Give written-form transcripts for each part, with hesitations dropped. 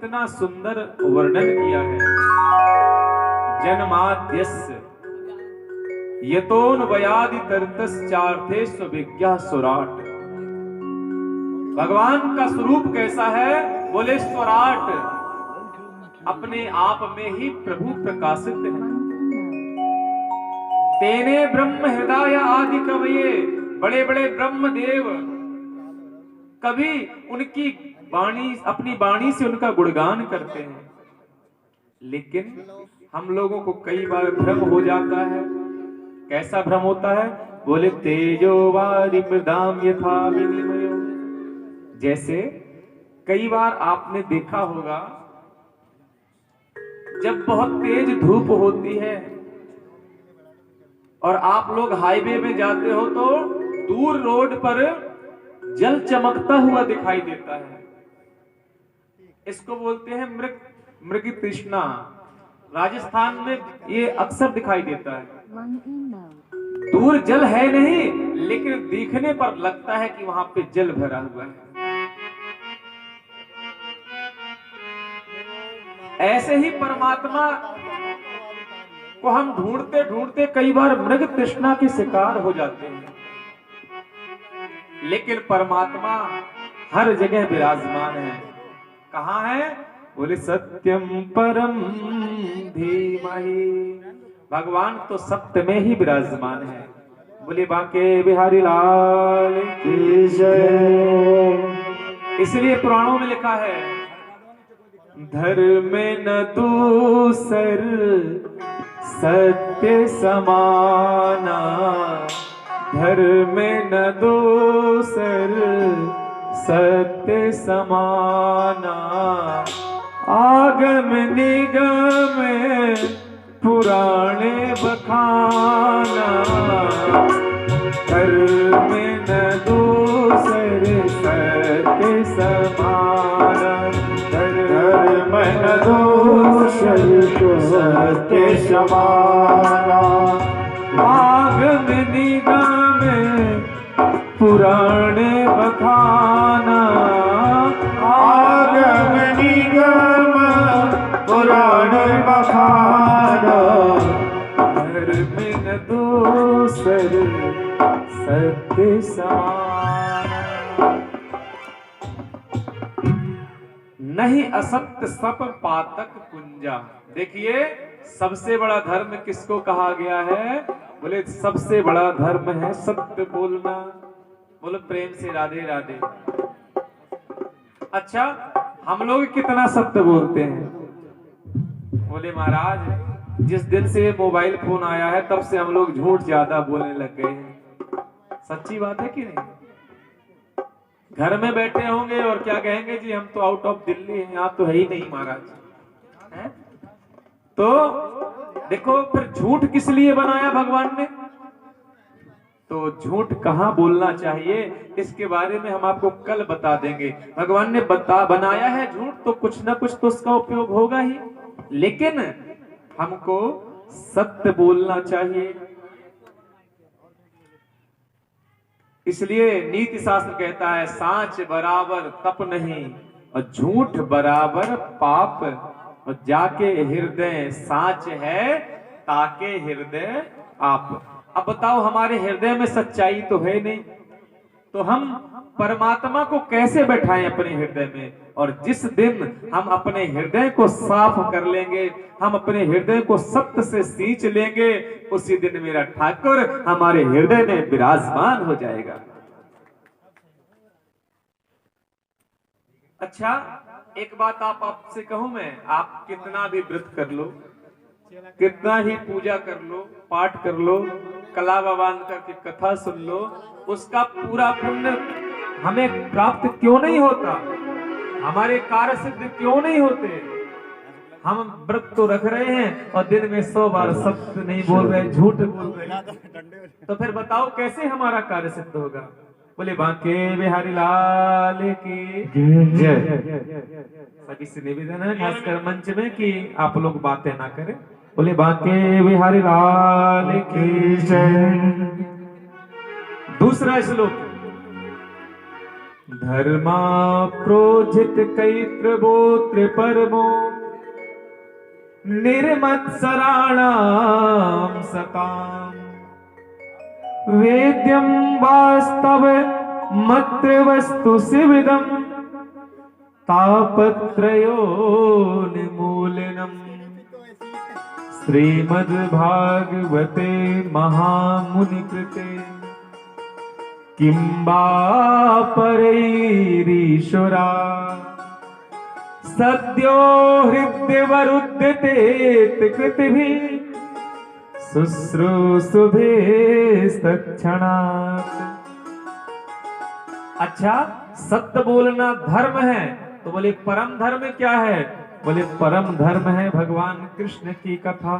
कितना सुंदर वर्णन किया है। जन्माद्यस्य यतोऽन्वयादि तरतश्चार्थेषु विज्ञा सुराट। भगवान का स्वरूप कैसा है? बोले स्वराट, अपने आप में ही प्रभु प्रकाशित है। तेने ब्रह्म हृदय आदि कवये, बड़े बड़े ब्रह्मदेव कभी उनकी वाणी, अपनी वाणी से उनका गुणगान करते हैं। लेकिन हम लोगों को कई बार भ्रम हो जाता है। कैसा भ्रम होता है? बोले तेजो वारि मृदाम यथा विनिमयो। जैसे कई बार आपने देखा होगा, जब बहुत तेज धूप होती है और आप लोग हाईवे में जाते हो तो दूर रोड पर जल चमकता हुआ दिखाई देता है। इसको बोलते हैं मृग तृष्णा। राजस्थान में ये अक्सर दिखाई देता है। दूर जल है नहीं, लेकिन दिखने पर लगता है कि वहां पे जल भरा हुआ है। ऐसे ही परमात्मा को हम ढूंढते ढूंढते कई बार मृग तृष्णा के शिकार हो जाते हैं। लेकिन परमात्मा हर जगह विराजमान है। कहाँ है? बोले सत्यम परम धीमहि। भगवान तो सत्य में ही विराजमान है। बोले बांके बिहारी लाल की जय। इसलिए पुराणों में लिखा है, धर्म न दूसर सत्य समाना, धर्म न दूसर सत्य समाना, आगम निगम पुराणे बखाना, धर्म न दूसर सत्य समाना, धर्म न दूसर सत्य समाना, आगम निगम पुराणे बखाना, आगम निगम पुराणे बखाना, धर्म न दूसर सत्य समाना। नहीं असत्य सप पातक कुंजा। देखिए सबसे बड़ा धर्म किसको कहा गया है? बोले सबसे बड़ा धर्म है सत्य बोलना। बोलो प्रेम से राधे राधे। अच्छा, हम लोग कितना सत्य बोलते हैं? बोले महाराज, जिस दिन से मोबाइल फोन आया है तब से हम लोग झूठ ज्यादा बोलने लग गए हैं। सच्ची बात है कि नहीं? घर में बैठे होंगे और क्या कहेंगे, जी हम तो आउट ऑफ दिल्ली हैं, यहाँ तो है ही नहीं महाराज है? तो देखो फिर झूठ किस लिए बनाया भगवान ने? तो झूठ कहाँ बोलना चाहिए इसके बारे में हम आपको कल बता देंगे। भगवान ने बनाया है झूठ, तो कुछ ना कुछ तो उसका उपयोग होगा ही, लेकिन हमको सत्य बोलना चाहिए। इसलिए नीति शास्त्र कहता है, सांच बराबर तप नहीं और झूठ बराबर पाप, और जाके हृदय सांच है ताके हृदय आप। अब बताओ, हमारे हृदय में सच्चाई तो है नहीं, तो हम परमात्मा को कैसे बैठाएं अपने हृदय में? और जिस दिन हम अपने हृदय को साफ कर लेंगे, हम अपने हृदय को सत्य से सींच लेंगे, उसी दिन मेरा ठाकुर हमारे हृदय में विराजमान हो जाएगा। अच्छा, एक बात आपसे कहूं मैं, आप कितना भी व्रत कर लो, कितना ही पूजा कर लो, पाठ कर लो, कलावा बांध करके कथा सुन लो, उसका पूरा पुण्य हमें प्राप्त क्यों नहीं होता? हमारे कार्य सिद्ध क्यों नहीं होते? हम व्रत तो रख रहे हैं और दिन में 100 बार सत्य नहीं बोल रहे, झूठ बोल रहे, तो फिर बताओ कैसे हमारा कार्य सिद्ध होगा? बोले बांके बिहारी लाल की जय। सभी से निवेदन है, खासकर मंच में, कि आप लोग बातें ना करें। बोले बांके बिहारी लाल की जय। दूसरा श्लोक, धर्मा प्रोजित कैत्रगोत्र परमो निर्मत्सराणाम सताम वेद्यम वास्तव मत्र वस्तु शिविदम तापत्रयोन्मूलनम श्रीमद्भागवते महामुनिकृते किं वा परैरीश्वरा सद्यो हृद्यवरुध्यते कृतिभिः शुश्रूषुभिस्तत्क्षणात्। अच्छा, सत्य बोलना धर्म है, तो बोले परम धर्म क्या है? बोले परम धर्म है भगवान कृष्ण की कथा।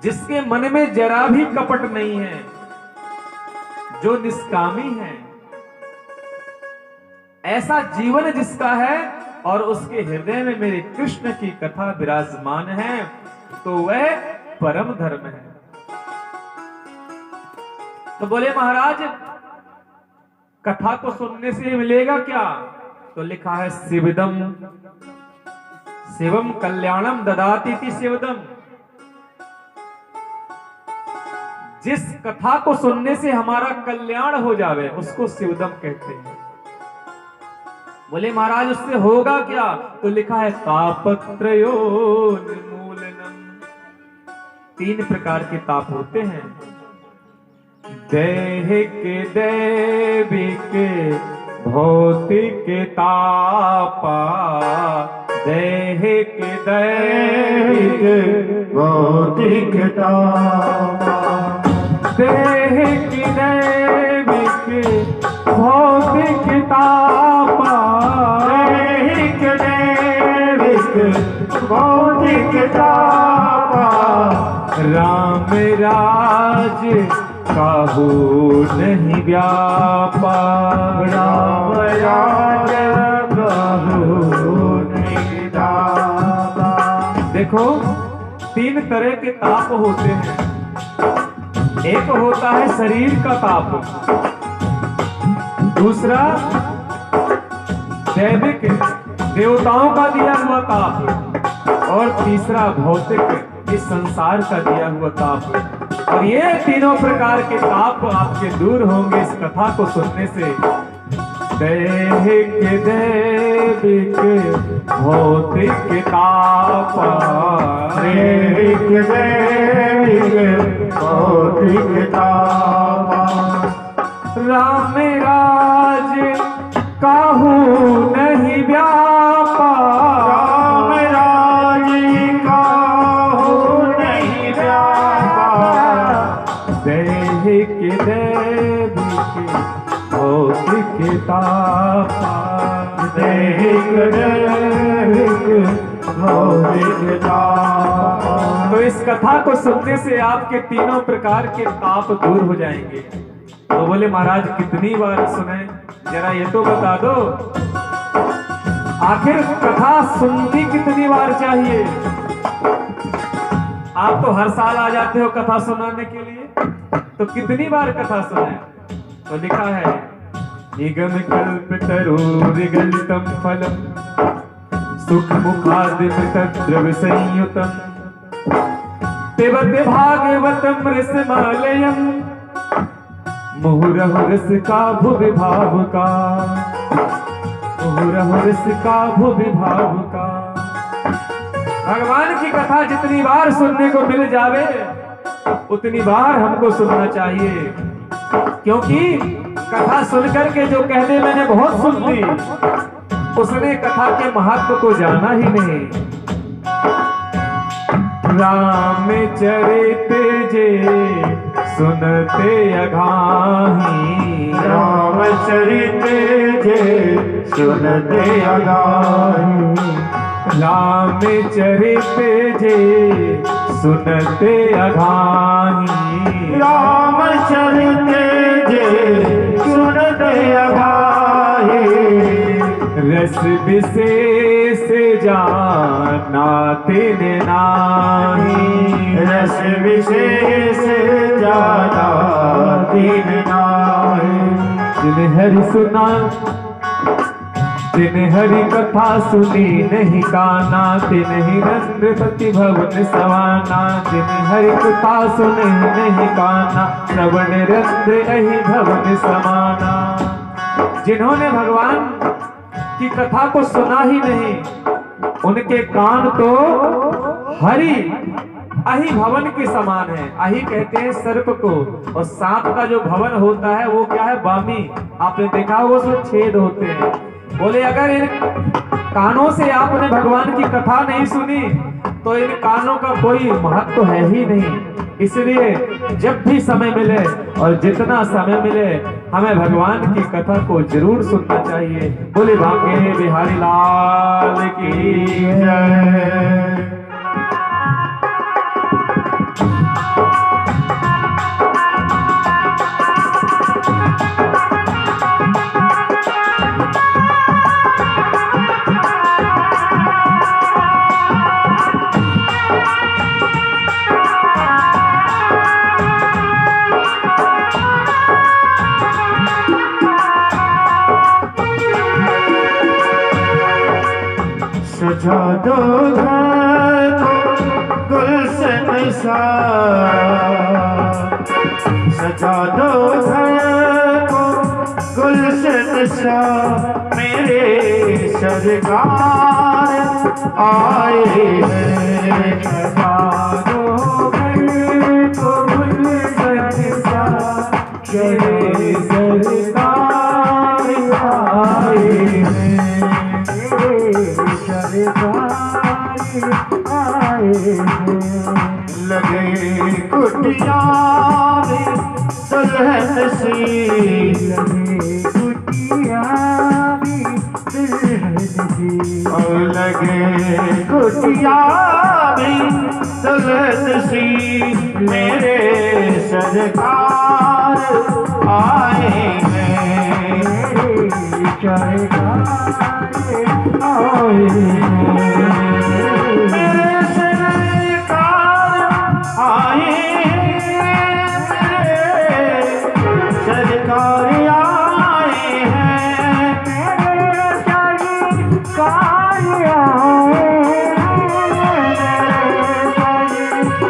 जिसके मन में जरा भी कपट नहीं है, जो निष्कामी है, ऐसा जीवन जिसका है और उसके हृदय में मेरे कृष्ण की कथा विराजमान है, तो वह परम धर्म है। तो बोले महाराज, कथा को सुनने से मिलेगा क्या? तो लिखा है शिवदम शिवम कल्याणम ददाति इति शिवदम। जिस कथा को सुनने से हमारा कल्याण हो जावे उसको शिवदम कहते हैं। बोले महाराज, उससे होगा क्या? तो लिखा है तापत्रयोन्मूलनम। 3 प्रकार के ताप होते हैं, दैहिक दैविक भौतिक तापा। दैहिक दैविक भौतिक तापा, दैहिक दैविक भौतिक तापा। दैहिक दैविक भौतिक तापा। राम राज काहू नहीं व्यापा। राम राज काहू नहीं व्यापा। देखो, 3 तरह के ताप होते हैं। एक होता है शरीर का ताप, दूसरा दैविक देवताओं का दिया हुआ ताप, और तीसरा भौतिक इस संसार का दिया हुआ ताप। और ये तीनों प्रकार के ताप आपके दूर होंगे इस कथा को सुनने से। दैहिक दैविक भौतिक ताप। दैहिक दैविक भौतिक तापा। राम राज काहू नहीं व्यापा। राम राज काहू नहीं व्यापा। दैहिक दैविक भौतिक तापा। दैहिक दैविक भौतिक तापा। तो इस कथा को सुनने से आपके तीनों प्रकार के ताप दूर हो जाएंगे। तो बोले महाराज, कितनी बार सुने, जरा ये तो बता दो। आखिर कथा सुननी कितनी बार चाहिए? आप तो हर साल आ जाते हो कथा सुनाने के लिए, तो कितनी बार कथा सुने? तो लिखा है, निगम कल्प तरोरिगलितम फलम सुख मुखादिमृत द्रव्य संयुतम पिबत भागवतम रसमालयम मुहुरहु रस का भुवि भाव का। मुहुरहु रस का भुवि भाव का। भगवान की कथा जितनी बार सुनने को मिल जावे उतनी बार हमको सुनना चाहिए, क्योंकि कथा सुनकर के जो कहते मैंने बहुत सुन ली, उसने कथा के महत्व को जाना ही नहीं। राम चरित जे सुनते अघाही। राम चरित जे सुनते अघाही। राम चरित जे सुनते अघाही। राम चरित जे सुनते अघाही। रस विशेष जाना तिन नाही। रस विशेष जाना तिन नाही। जिन हरि सुना, जिन हरि कथा सुनी नहीं काना, तिन ही रंग पति भवन सवाना। जिन हरि कथा सुनी नहीं काना, श्रवण रंग अहि भवन समाना। जिन्होंने भगवान की कथा को सुना ही नहीं, उनके कान तो हरि अहि भवन के समान है। अहि कहते हैं सर्प को, और सांप का जो भवन होता है वो क्या है, बामी। आपने देखा होगा उसमें छेद होते हैं। बोले अगर इन कानों से आपने भगवान की कथा नहीं सुनी तो इन कानों का कोई महत्व तो है ही नहीं। इसलिए जब भी समय मिले और जितना समय मिले हमें भगवान की कथा को जरूर सुनना चाहिए। बोले बांके बिहारी लाल की जय। सजा दो घर को गुलशन सा, सजा दो घर को गुलशन सा, मेरे सरकार आए हैं। सजा दो घर को गुलशन सा, मेरे सरकार आए हैं। लगे कुटिया में दुल्हन सी, लगे कुटिया में दुल्हन सी, और लगे कुटिया में दुल्हन सी, मेरे सरकार आए हैं। सरकार आए हैं, मेरे सरकार आए हैं, मेरे सरकार आए हैं, मेरे सरकार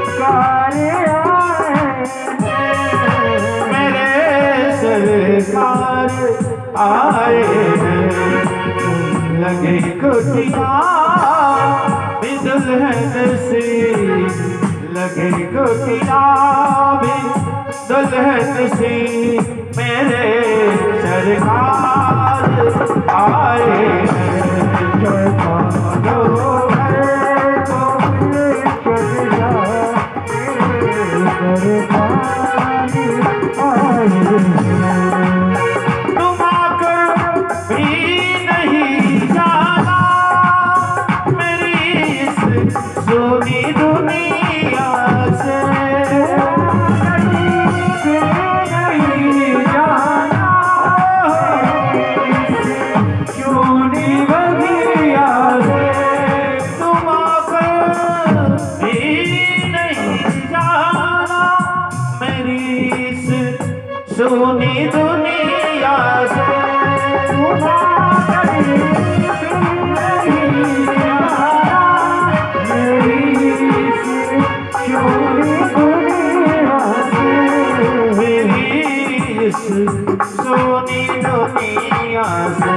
आए हैं, मेरे सरकार आए हैं। लगे कुटिया भी दुल्हन सी, लगे कुटिया भी दुल्हन सी, मेरे सरकार आए हैं। तुम आकर भी नहीं जाना मेरी इस सोनी दुनिया से, नहीं जाना सोनी बगिया से। तुम आकर भी नहीं जाना मेरी इस सोनी दुनिया से, सोनी दुनिया से।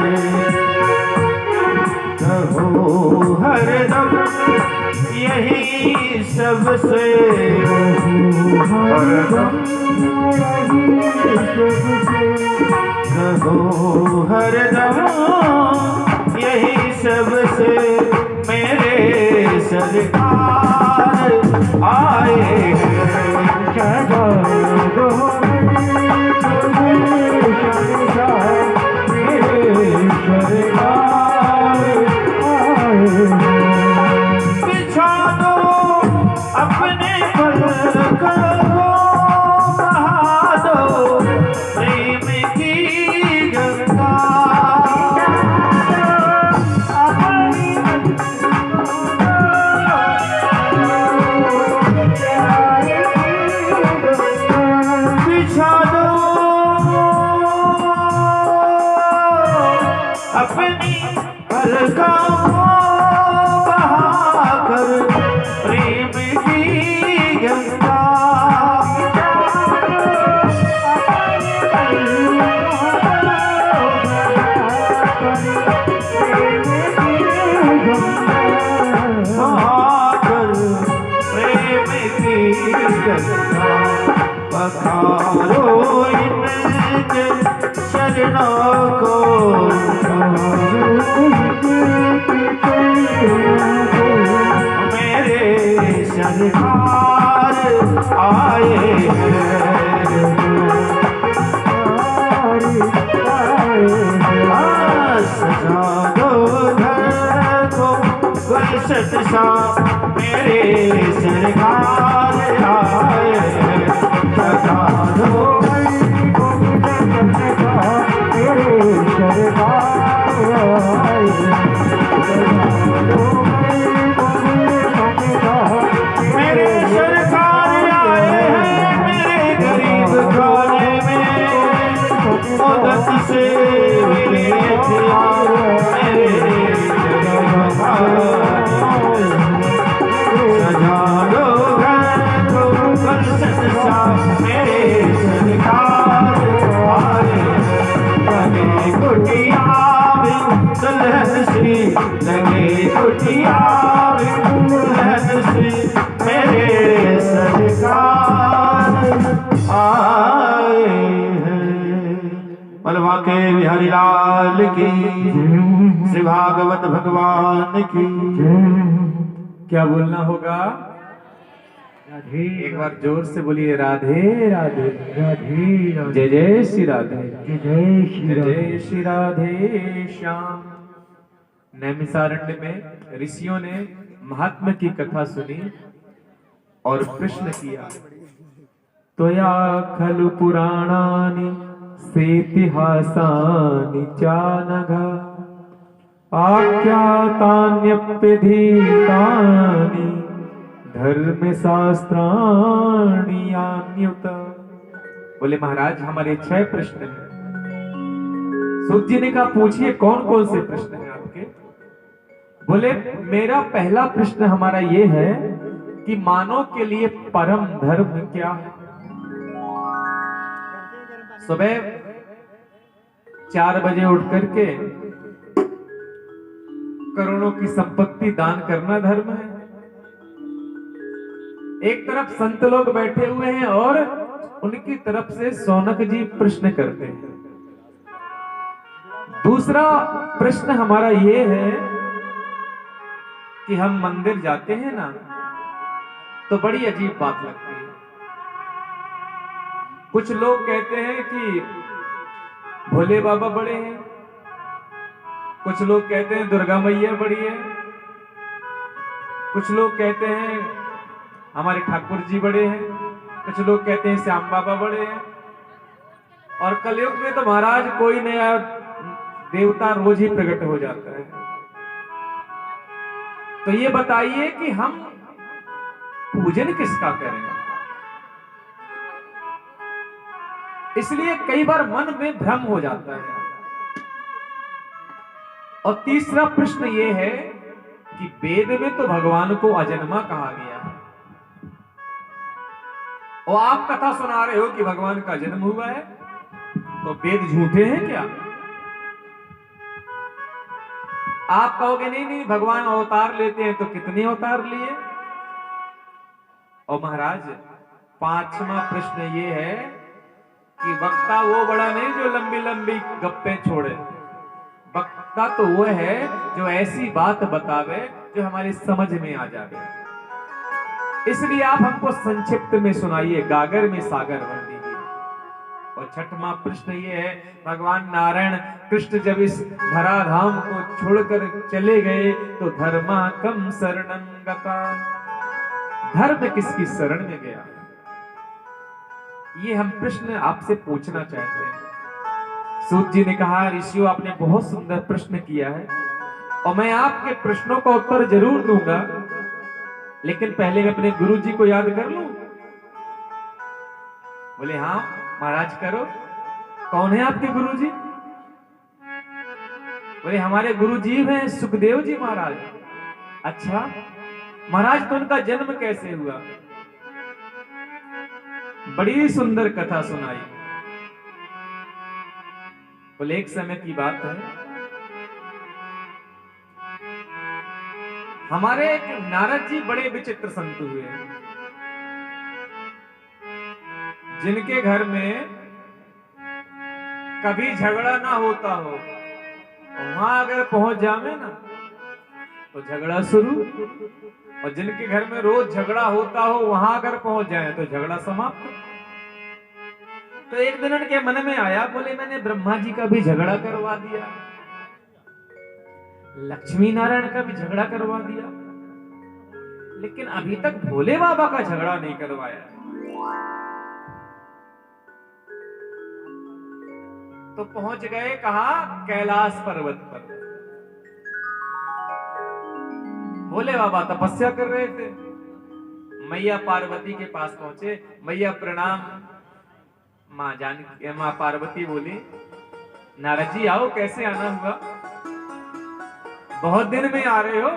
कहो हरदम यही सबसे, हरदम कहो हरदम यही सबसे, मेरे सरकार आए हैं। बिछा दो अपने पलकों को, बहा दो प्रेम की गंगा, पखारो इनके शरणों को, मेरे सरकार आए सजा दो घर को गुलशन सा, मेरे सरकार आए सजा दो मेरे सरकार आए, मेरे सरकार आए हैं मेरे गरीब खाने में मदद से मेरे सजा दो घर को गुलशन सा, मेरे सरकार आए लगे कुटिया दुल्हन सी, लगे कुटिया दुल्हन सी, मेरे सरकार आए हैं। बलवा के बिहारी लाल की, श्री भागवत भगवान की। क्या बोलना होगा? एक बार जोर से बोलिए राधे राधे राधे, जय जय श्री राधे, जय जय श्री राधे श्याम। नैमिषारण्य में ऋषियों ने महात्मा की कथा सुनी और प्रश्न किया, त्वया खलु पुराणानि सेतिहासानि चानघ आख्यातान्यप्यधीतानि धर्मशास्त्राणि यान्युत। बोले महाराज हमारे 6 प्रश्न हैं। सूत जी ने कहा पूछिए कौन कौन से प्रश्न हैं आपके? बोले मेरा पहला प्रश्न हमारा ये है कि मानव के लिए परम धर्म क्या है? सुबह 4 बजे उठ करके करोड़ों की संपत्ति दान करना धर्म है। एक तरफ संत लोग बैठे हुए हैं और उनकी तरफ से सौनक जी प्रश्न करते हैं। दूसरा प्रश्न हमारा ये है कि हम मंदिर जाते हैं ना तो बड़ी अजीब बात लगती है। कुछ लोग कहते हैं कि भोले बाबा बड़े हैं, कुछ लोग कहते हैं दुर्गा मैया बड़ी है, कुछ लोग कहते हैं हमारे ठाकुर जी बड़े हैं, कुछ लोग कहते हैं श्याम बाबा बड़े हैं। और कलयुग में तो महाराज कोई नया देवता रोज ही प्रकट हो जाता है। तो ये बताइए कि हम पूजन किसका करें? इसलिए कई बार मन में भ्रम हो जाता है। और तीसरा प्रश्न ये है कि वेद में तो भगवान को अजन्मा कहा गया है और आप कथा सुना रहे हो कि भगवान का जन्म हुआ है, तो वेद झूठे हैं क्या? आप कहोगे नहीं नहीं भगवान अवतार लेते हैं, तो कितने अवतार लिए? और महाराज 5वां प्रश्न ये है कि वक्ता वो बड़ा नहीं जो लंबी लंबी गप्पे छोड़े, वक्ता तो वो है जो ऐसी बात बतावे जो हमारी समझ में आ जाए। इसलिए आप हमको संक्षिप्त में सुनाइए, गागर में सागर भर दीजिए। और 6वां प्रश्न ये है, भगवान नारायण कृष्ण जब इस धराधाम को छोड़कर चले गए तो धर्मा कम शरणं गता, धर्म किसकी शरण में गया? ये हम प्रश्न आपसे पूछना चाहते हैं। सूत जी ने कहा ऋषियों आपने बहुत सुंदर प्रश्न किया है और मैं आपके प्रश्नों का उत्तर जरूर दूंगा, लेकिन पहले मैं अपने गुरु जी को याद कर लूं। बोले हाँ महाराज करो। कौन है आपके गुरु जी? बोले हमारे गुरु जी हैं सुखदेव जी महाराज। अच्छा महाराज, तो उनका जन्म कैसे हुआ? बड़ी सुंदर कथा सुनाई। बोले एक समय की बात है, हमारे एक नारद जी बड़े विचित्र संत हुए। जिनके घर में कभी झगड़ा ना होता हो, वहां अगर पहुंच जावे ना तो झगड़ा शुरू, और जिनके घर में रोज झगड़ा होता हो वहां अगर पहुंच जाए तो झगड़ा समाप्त। तो एक दिन उनके मन में आया, बोले मैंने ब्रह्मा जी का भी झगड़ा करवा दिया, लक्ष्मी नारायण का भी झगड़ा करवा दिया, लेकिन अभी तक भोले बाबा का झगड़ा नहीं करवाया। तो पहुंच गए कहा, कैलाश पर्वत पर। भोले बाबा तपस्या कर रहे थे, मैया पार्वती के पास पहुंचे। मैया प्रणाम। माँ पार्वती बोली, नारद जी आओ, कैसे आना हुआ? बहुत दिन में आ रहे हो,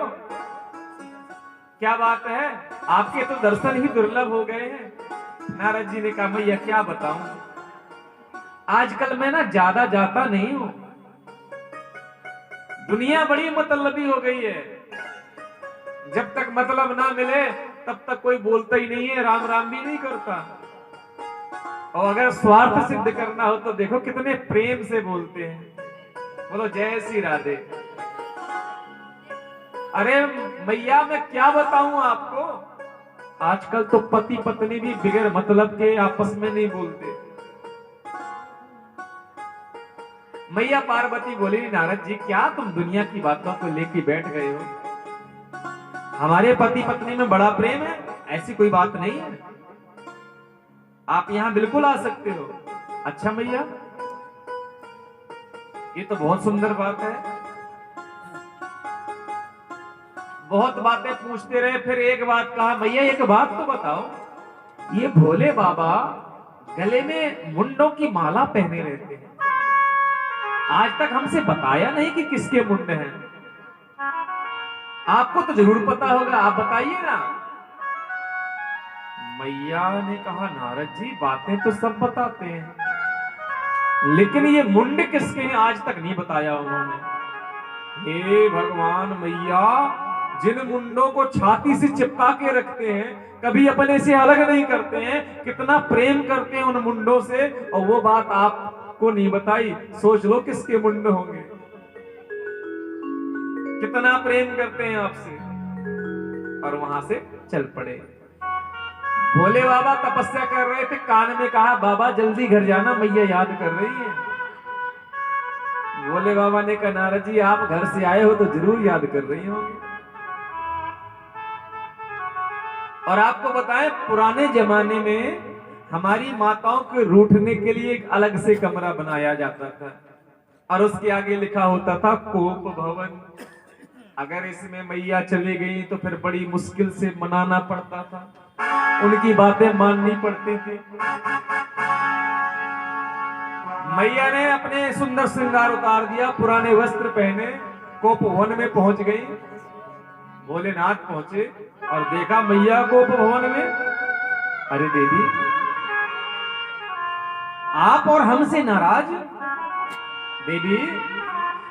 क्या बात है? आपके तो दर्शन ही दुर्लभ हो गए हैं। नारद जी ने कहा, मैया क्या बताऊं, आजकल मैं ना ज्यादा जाता नहीं हूं, दुनिया बड़ी मतलबी हो गई है। जब तक मतलब ना मिले तब तक कोई बोलता ही नहीं है, राम राम भी नहीं करता। और अगर स्वार्थ सिद्ध करना हो तो देखो कितने प्रेम से बोलते हैं, बोलो जय श्री राधे। अरे मैया मैं क्या बताऊं आपको, आजकल तो पति पत्नी भी बिगैर मतलब के आपस में नहीं बोलते। मैया पार्वती बोली, नारद जी क्या तुम दुनिया की बातों को लेके बैठ गए हो? हमारे पति पत्नी में बड़ा प्रेम है, ऐसी कोई बात नहीं है, आप यहां बिल्कुल आ सकते हो। अच्छा मैया, ये तो बहुत सुंदर बात है। बहुत बातें पूछते रहे, फिर एक बात कहा, मैया एक बात तो बताओ, ये भोले बाबा गले में मुंडों की माला पहने रहते हैं, आज तक हमसे बताया नहीं कि किसके मुंड हैं। आपको तो जरूर पता होगा, आप बताइए ना। मैया ने कहा, नारद जी बातें तो सब बताते हैं, लेकिन ये मुंड किसके हैं आज तक नहीं बताया उन्होंने। हे भगवान मैया, जिन मुंडों को छाती से चिपका के रखते हैं, कभी अपने से अलग नहीं करते हैं, कितना प्रेम करते हैं उन मुंडों से, और वो बात आपको नहीं बताई। सोच लो किसके मुंड होंगे, कितना प्रेम करते हैं आपसे। और वहां से चल पड़े। भोले बाबा तपस्या कर रहे थे, कान में कहा, बाबा जल्दी घर जाना, मैया याद कर रही है। भोले बाबा ने कहा, नारद जी आप घर से आए हो तो जरूर याद कर रही होंगी। और आपको बताएं, पुराने जमाने में हमारी माताओं के रूठने के लिए एक अलग से कमरा बनाया जाता था, और उसके आगे लिखा होता था कोप भवन। अगर इसमें मैया चली गई तो फिर बड़ी मुश्किल से मनाना पड़ता था, उनकी बातें माननी पड़ती थी। मैया ने अपने सुंदर श्रृंगार उतार दिया, पुराने वस्त्र पहने, कोप भवन में पहुंच गई। भोलेनाथ पहुंचे और देखा मैया कोप भवन में। अरे देवी, आप और हमसे नाराज? देवी,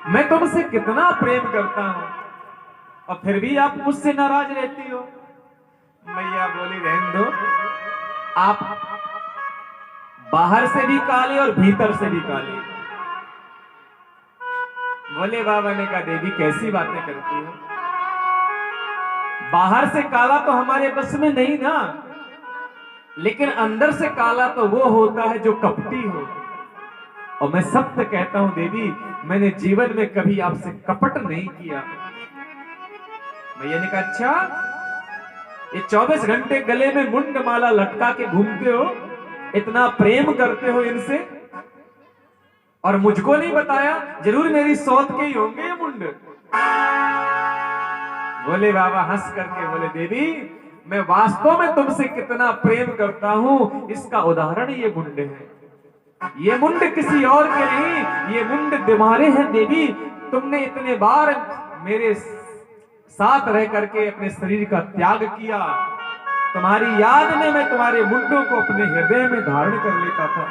मैं तुमसे कितना प्रेम करता हूं और फिर भी आप मुझसे नाराज रहती हो। मैया बोली, रहने दो, आप बाहर से भी काले और भीतर से भी काले। भोले बाबा ने कहा, देवी कैसी बातें करती हो, बाहर से काला तो हमारे बस में नहीं ना, लेकिन अंदर से काला तो वो होता है जो कपटी हो। और मैं सत्य कहता हूं देवी, मैंने जीवन में कभी आपसे कपट नहीं किया। मैया ने कहा, अच्छा ये 24 घंटे गले में मुंड माला लटका के घूमते हो, इतना प्रेम करते हो इनसे, और मुझको नहीं बताया? जरूर मेरी सौत के ही होंगे ये मुंड। भोले बाबा हंस करके बोले, देवी मैं वास्तव में तुमसे कितना प्रेम करता हूं, इसका उदाहरण ये मुंड है। ये मुंड किसी और के नहीं, ये मुंड तुम्हारे हैं देवी। तुमने इतने बार मेरे साथ रह करके अपने शरीर का त्याग किया, तुम्हारी याद में मैं तुम्हारे मुंडों को अपने हृदय में धारण कर लेता था।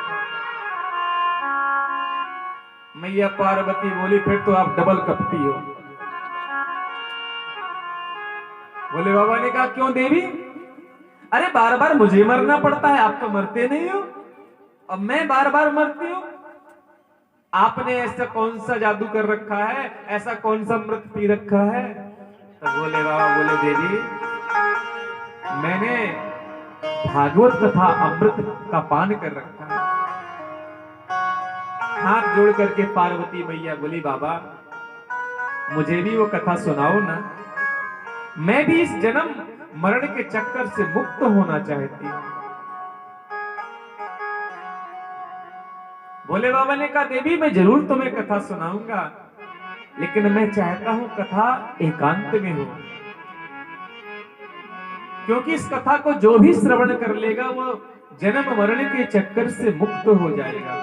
मैया पार्वती बोली, फिर तो आप डबल कपटी हो। भोले बाबा ने कहा, क्यों देवी? अरे बार बार मुझे मरना पड़ता है, आप तो मरते नहीं हो। अब मैं बार बार मरती हूं। आपने ऐसा कौन सा जादू कर रखा है, ऐसा कौन सा अमृत पी रखा है? तो बोले बाबा, बोले देवी, मैंने भागवत कथा अमृत का पान कर रखा है। हाथ जोड़ करके पार्वती मैया बोली, बाबा मुझे भी वो कथा सुनाओ ना, मैं भी इस जन्म मरण के चक्कर से मुक्त होना चाहती हूं। भोले बाबा ने कहा, देवी मैं जरूर तुम्हें कथा सुनाऊंगा, लेकिन मैं चाहता हूं कथा एकांत में हो, क्योंकि इस कथा को जो भी श्रवण कर लेगा वो जन्म मरण के चक्कर से मुक्त हो जाएगा।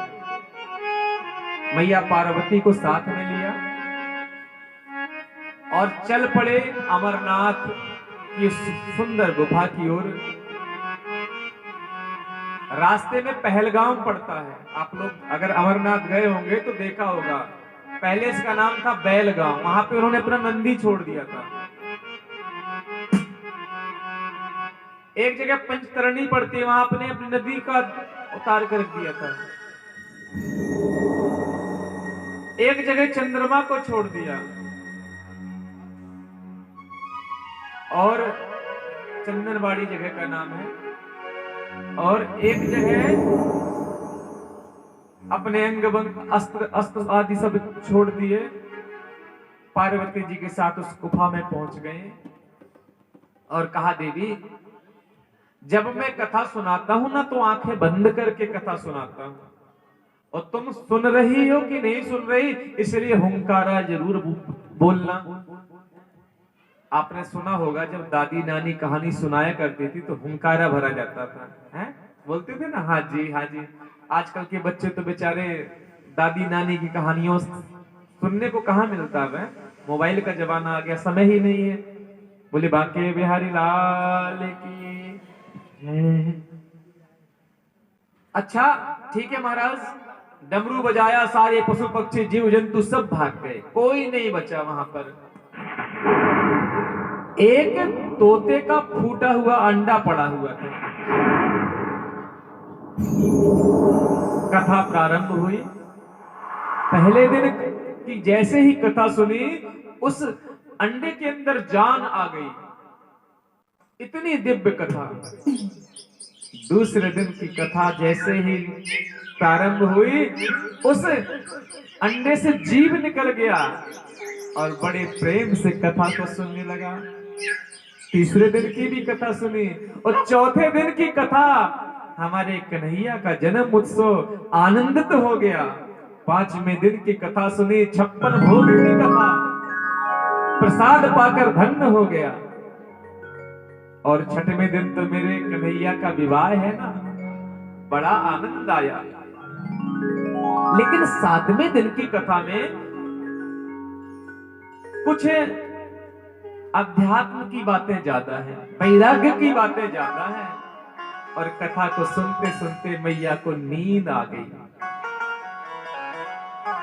मैया पार्वती को साथ में लिया और चल पड़े अमरनाथ की सुंदर गुफा की ओर। रास्ते में पहलगाम पड़ता है। आप लोग अगर अमरनाथ गए होंगे तो देखा होगा, पहले इसका नाम था बैलगांव। वहां पे उन्होंने अपना नंदी छोड़ दिया था। एक जगह पंचतरणी पड़ती है, वहां अपने अपनी नदी का उतार कर रख दिया था। एक जगह चंद्रमा को छोड़ दिया, और चंदनवाड़ी जगह का नाम है। और एक जगह अपने अंग भंग अस्त्र आदि सब छोड़ दिए, पार्वती जी के साथ उस गुफा में पहुंच गए और कहा, देवी जब मैं कथा सुनाता हूं ना तो आंखें बंद करके कथा सुनाता हूं, और तुम सुन रही हो कि नहीं सुन रही, इसलिए हुंकारा जरूर बोलना। आपने सुना होगा जब दादी नानी कहानी सुनाया करती थी तो हुंकारा भरा जाता था, हैं? बोलते थे ना, हाँ जी हाँ जी। आजकल के बच्चे तो बेचारे दादी नानी की कहानियों सुनने को कहाँ मिलता है, मोबाइल का जमाना आ गया, समय ही नहीं है। बोले बांके बिहारी लाल की। अच्छा ठीक है महाराज, डमरू बजाया, सारे पशु पक्षी जीव जंतु सब भाग गए, कोई नहीं बचा वहां पर। एक तोते का फूटा हुआ अंडा पड़ा हुआ था। कथा प्रारंभ हुई। पहले दिन की जैसे ही कथा सुनी, उस अंडे के अंदर जान आ गई, इतनी दिव्य कथा। दूसरे दिन की कथा जैसे ही प्रारंभ हुई, उस अंडे से जीव निकल गया और बड़े प्रेम से कथा को सुनने लगा। तीसरे दिन की भी कथा सुनी, और चौथे दिन की कथा हमारे कन्हैया का जन्म उत्सव आनंदित हो गया। पांचवें दिन की कथा सुनी, 56 भोग की कथा, प्रसाद पाकर धन्य हो गया। और छठवें दिन तो मेरे कन्हैया का विवाह है ना, बड़ा आनंद आया। लेकिन सातवें दिन की कथा में कुछ अध्यात्म की बातें ज्यादा है, वैराग्य की बातें ज्यादा है, और कथा को सुनते सुनते मैया को नींद आ गई।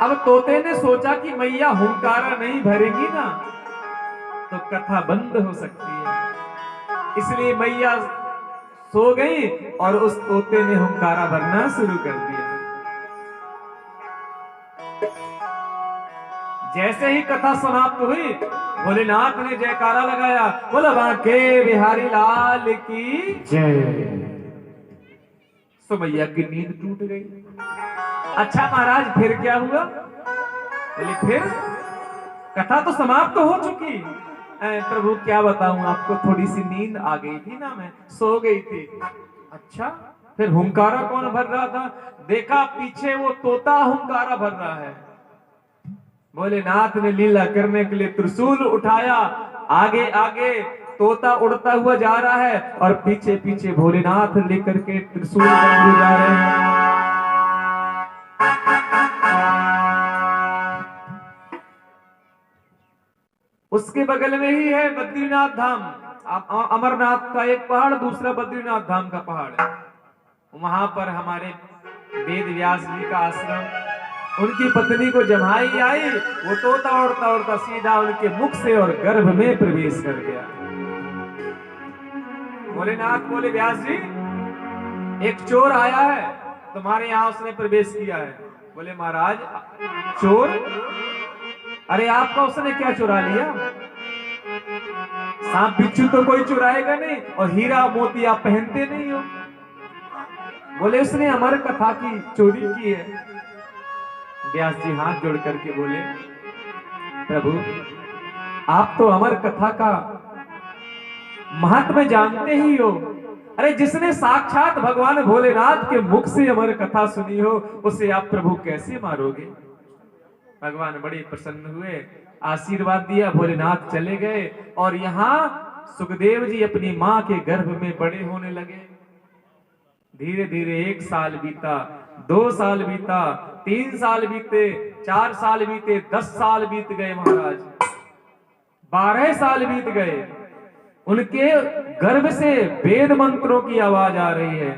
अब तोते ने सोचा कि मैया हुंकारा नहीं भरेगी ना तो कथा बंद हो सकती है, इसलिए मैया सो गई और उस तोते ने हुंकारा भरना शुरू कर दिया। जैसे ही कथा समाप्त हुई, भोलेनाथ ने जयकारा लगाया, बोला बांके बिहारी लाल की जय। सो मैया की नींद टूट गई। अच्छा महाराज फिर क्या हुआ? बोले फिर कथा तो समाप्त हो चुकी। प्रभु क्या बताऊं आपको, थोड़ी सी नींद आ गई थी ना, मैं सो गई थी। अच्छा फिर हुंकारा कौन भर रहा था? देखा पीछे वो तोता हुंकारा भर रहा है। भोलेनाथ ने लीला करने के लिए त्रिशूल उठाया, आगे आगे तोता उड़ता हुआ जा रहा है और पीछे पीछे भोलेनाथ लेकर के त्रिशूल जा रहे हैं। उसके बगल में ही है बद्रीनाथ धाम। अमरनाथ का एक पहाड़, दूसरा बद्रीनाथ धाम का पहाड़ है। वहां पर हमारे वेद व्यास जी का आश्रम। उनकी पत्नी को जमाई आई, वो तोता उड़ता उड़ता सीधा उनके मुख से और गर्भ में प्रवेश कर गया। भोलेनाथ बोले व्यास जी, एक चोर आया है तुम्हारे यहाँ उसने प्रवेश किया है। बोले महाराज चोर, अरे आपका उसने क्या चुरा लिया? सांप बिच्छू तो कोई चुराएगा नहीं, और हीरा मोती आप पहनते नहीं हो। बोले उसने अमर कथा की चोरी की है। व्यास जी हाथ जोड़ करके बोले प्रभु आप तो अमर कथा का महत्व जानते ही हो। अरे जिसने साक्षात भगवान भोलेनाथ के मुख से अमर कथा सुनी हो, उसे आप प्रभु कैसे मारोगे? भगवान बड़े प्रसन्न हुए, आशीर्वाद दिया, भोलेनाथ चले गए। और यहाँ सुखदेव जी अपनी मां के गर्भ में बड़े होने लगे। धीरे धीरे 1 साल बीता, 2 साल बीता, 3 साल बीते, 4 साल बीते, 10 साल बीत गए महाराज, 12 साल बीत गए। उनके गर्भ से वेद मंत्रों की आवाज आ रही है।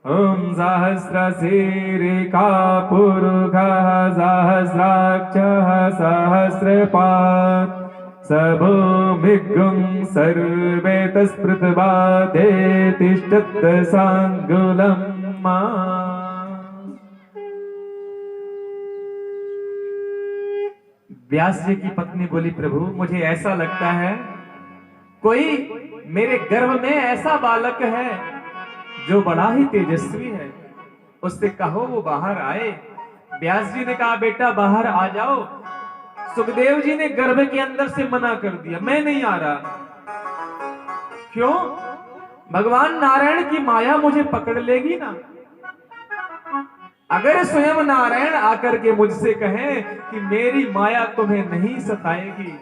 ओम सहस्रशीर्षा पुरुषः सहस्राक्षः सहस्रपात् सबोमिगुं सर्वे तस्पृथवादे तिष्ठत् सांगुलं मा। व्यास जी की पत्नी बोली प्रभु मुझे ऐसा लगता है कोई मेरे गर्भ में ऐसा बालक है जो बड़ा ही तेजस्वी है, उससे कहो वो बाहर आए। व्यास जी ने कहा बेटा बाहर आ जाओ। सुखदेव जी ने गर्भ के अंदर से मना कर दिया, मैं नहीं आ रहा। क्यों? भगवान नारायण की माया मुझे पकड़ लेगी ना। अगर स्वयं नारायण आकर के मुझसे कहें कि मेरी माया तुम्हें नहीं सताएगी,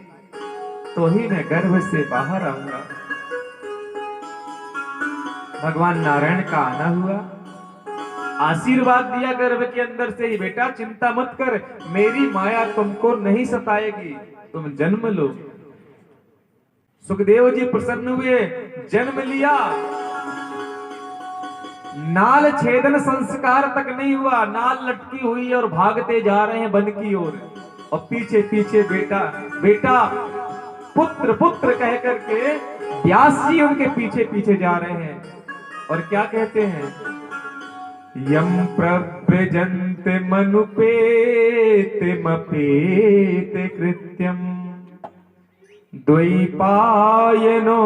तो ही मैं गर्भ से बाहर आऊंगा। भगवान नारायण का आना हुआ, आशीर्वाद दिया गर्भ के अंदर से ही, बेटा चिंता मत कर, मेरी माया तुमको नहीं सताएगी, तुम जन्म लो। सुखदेव जी प्रसन्न हुए, जन्म लिया। नाल छेदन संस्कार तक नहीं हुआ, नाल लटकी हुई और भागते जा रहे हैं वन की ओर, और पीछे पीछे बेटा बेटा पुत्र पुत्र कह करके व्यास जी उनके पीछे पीछे जा रहे हैं। और क्या कहते हैं? यम प्रव्रजन्ते मनुपेते मपेते कृत्यम द्वैपायनो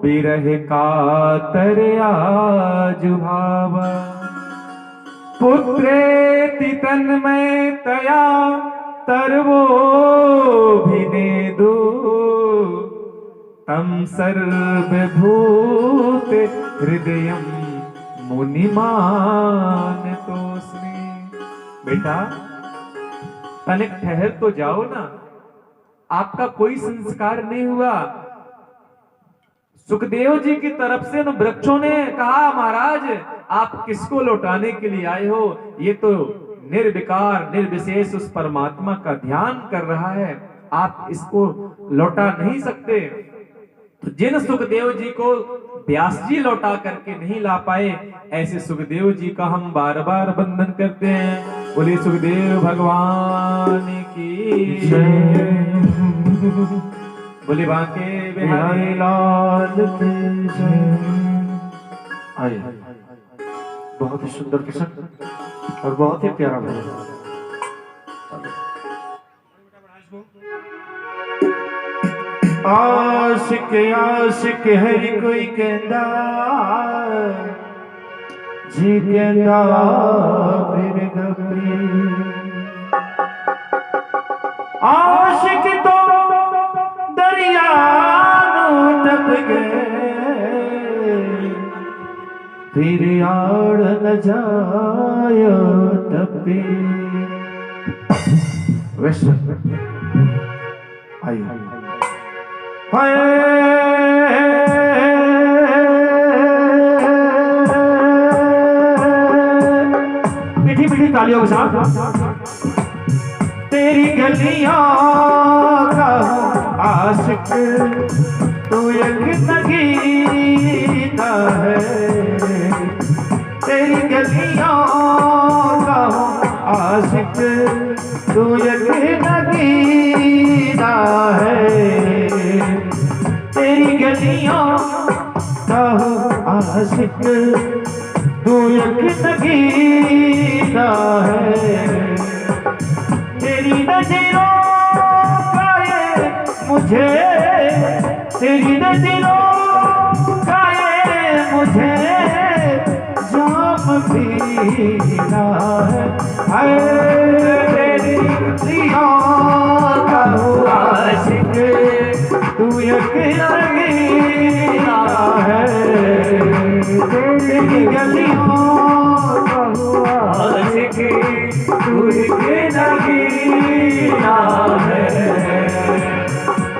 विरह कातरया जुभाव पुत्रेति तन्मयतया सर्वोऽभिनेदु तम सर्वभूत हृदयं मुनिमान तोस्मि। बेटा तनिक ठहर तो जाओ ना, आपका कोई संस्कार नहीं हुआ। सुखदेव जी की तरफ से उन वृक्षों ने कहा महाराज आप किसको लौटाने के लिए आए हो? ये तो निर्विकार निर्विशेष उस परमात्मा का ध्यान कर रहा है, आप इसको लौटा नहीं सकते। तो जिन सुखदेव जी को व्यास जी लौटा करके नहीं ला पाए, ऐसे सुखदेव जी का हम बार बार वंदन करते हैं। बोले सुखदेव भगवान की जय, बोले बांके बिहारी लाल की जय। आइए, बहुत ही सुंदर किस्म और बहुत ही प्यारा भजन। आशिक आशिक है कोई कहता जी कहता फिर गपरी। आशिक तो दरिया टप गए फिर आड़ न जायो टपी। वैसे आइए मीठी मीठी तालियों के साथ। तेरी गलियों का आशिक तू एक नगीना है, तेरी गलियों का आशिक तू एक नगीना है, तेरी गलियों का आशिक तू एक नगीना है तेरी नजरों का ये मुझे, तेरी नजरों का ये मुझे जाम पीना है। तेरी गलियों का आशिक तू एक नगीना है, तेरी गलियों का आशिक तू एक नगीना है।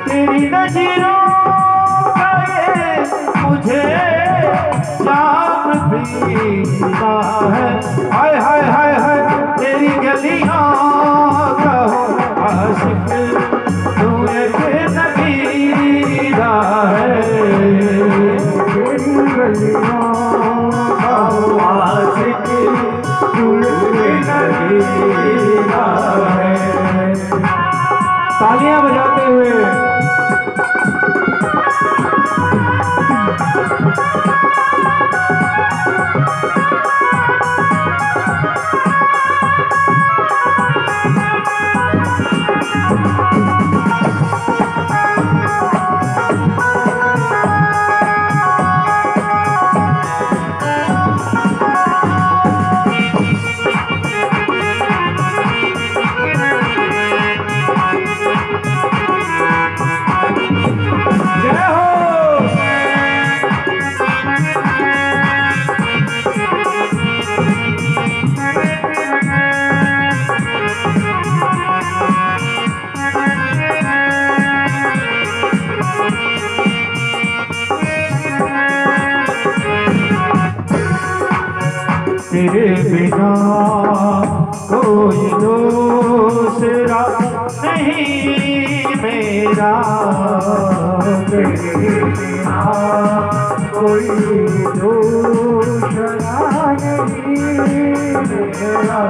तेरी नजरों का ये मुझे जाम पीता है। हाय हाय हाय हाय तेरी गलियां का आशिक तू एक नगीना है। तेरी गलियां का आशिक तू एक नगीना है। तालियां बजाते हुए तेरे बिना कोई दूसरा नहीं मेरा, तेरे बिना कोई दूसरा नहीं मेरा।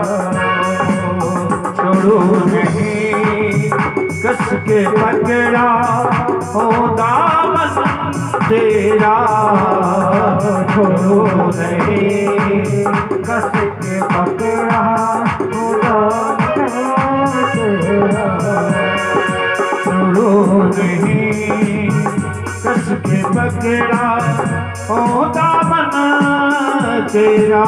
छोड़ो नहीं कस के पकड़ा हो दामन तेरा, छोड़ो नहीं कस के पकड़ा हो दामन तेरा। छोड़ो नहीं कस के पकड़ा हो दामन तेरा।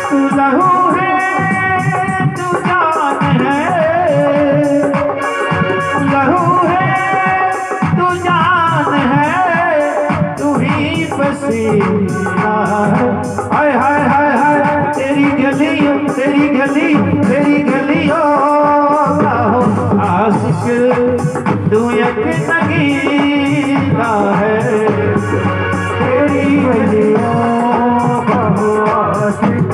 तू लहू है तू जान है, तू लहू है तू जान है, तू ही पसीना है। हाय हाय हाय हाय तेरी गली तेरी गली तेरी गलियों का हो आशिक तू एक नगीना है। तेरी गलियों का हो आशिक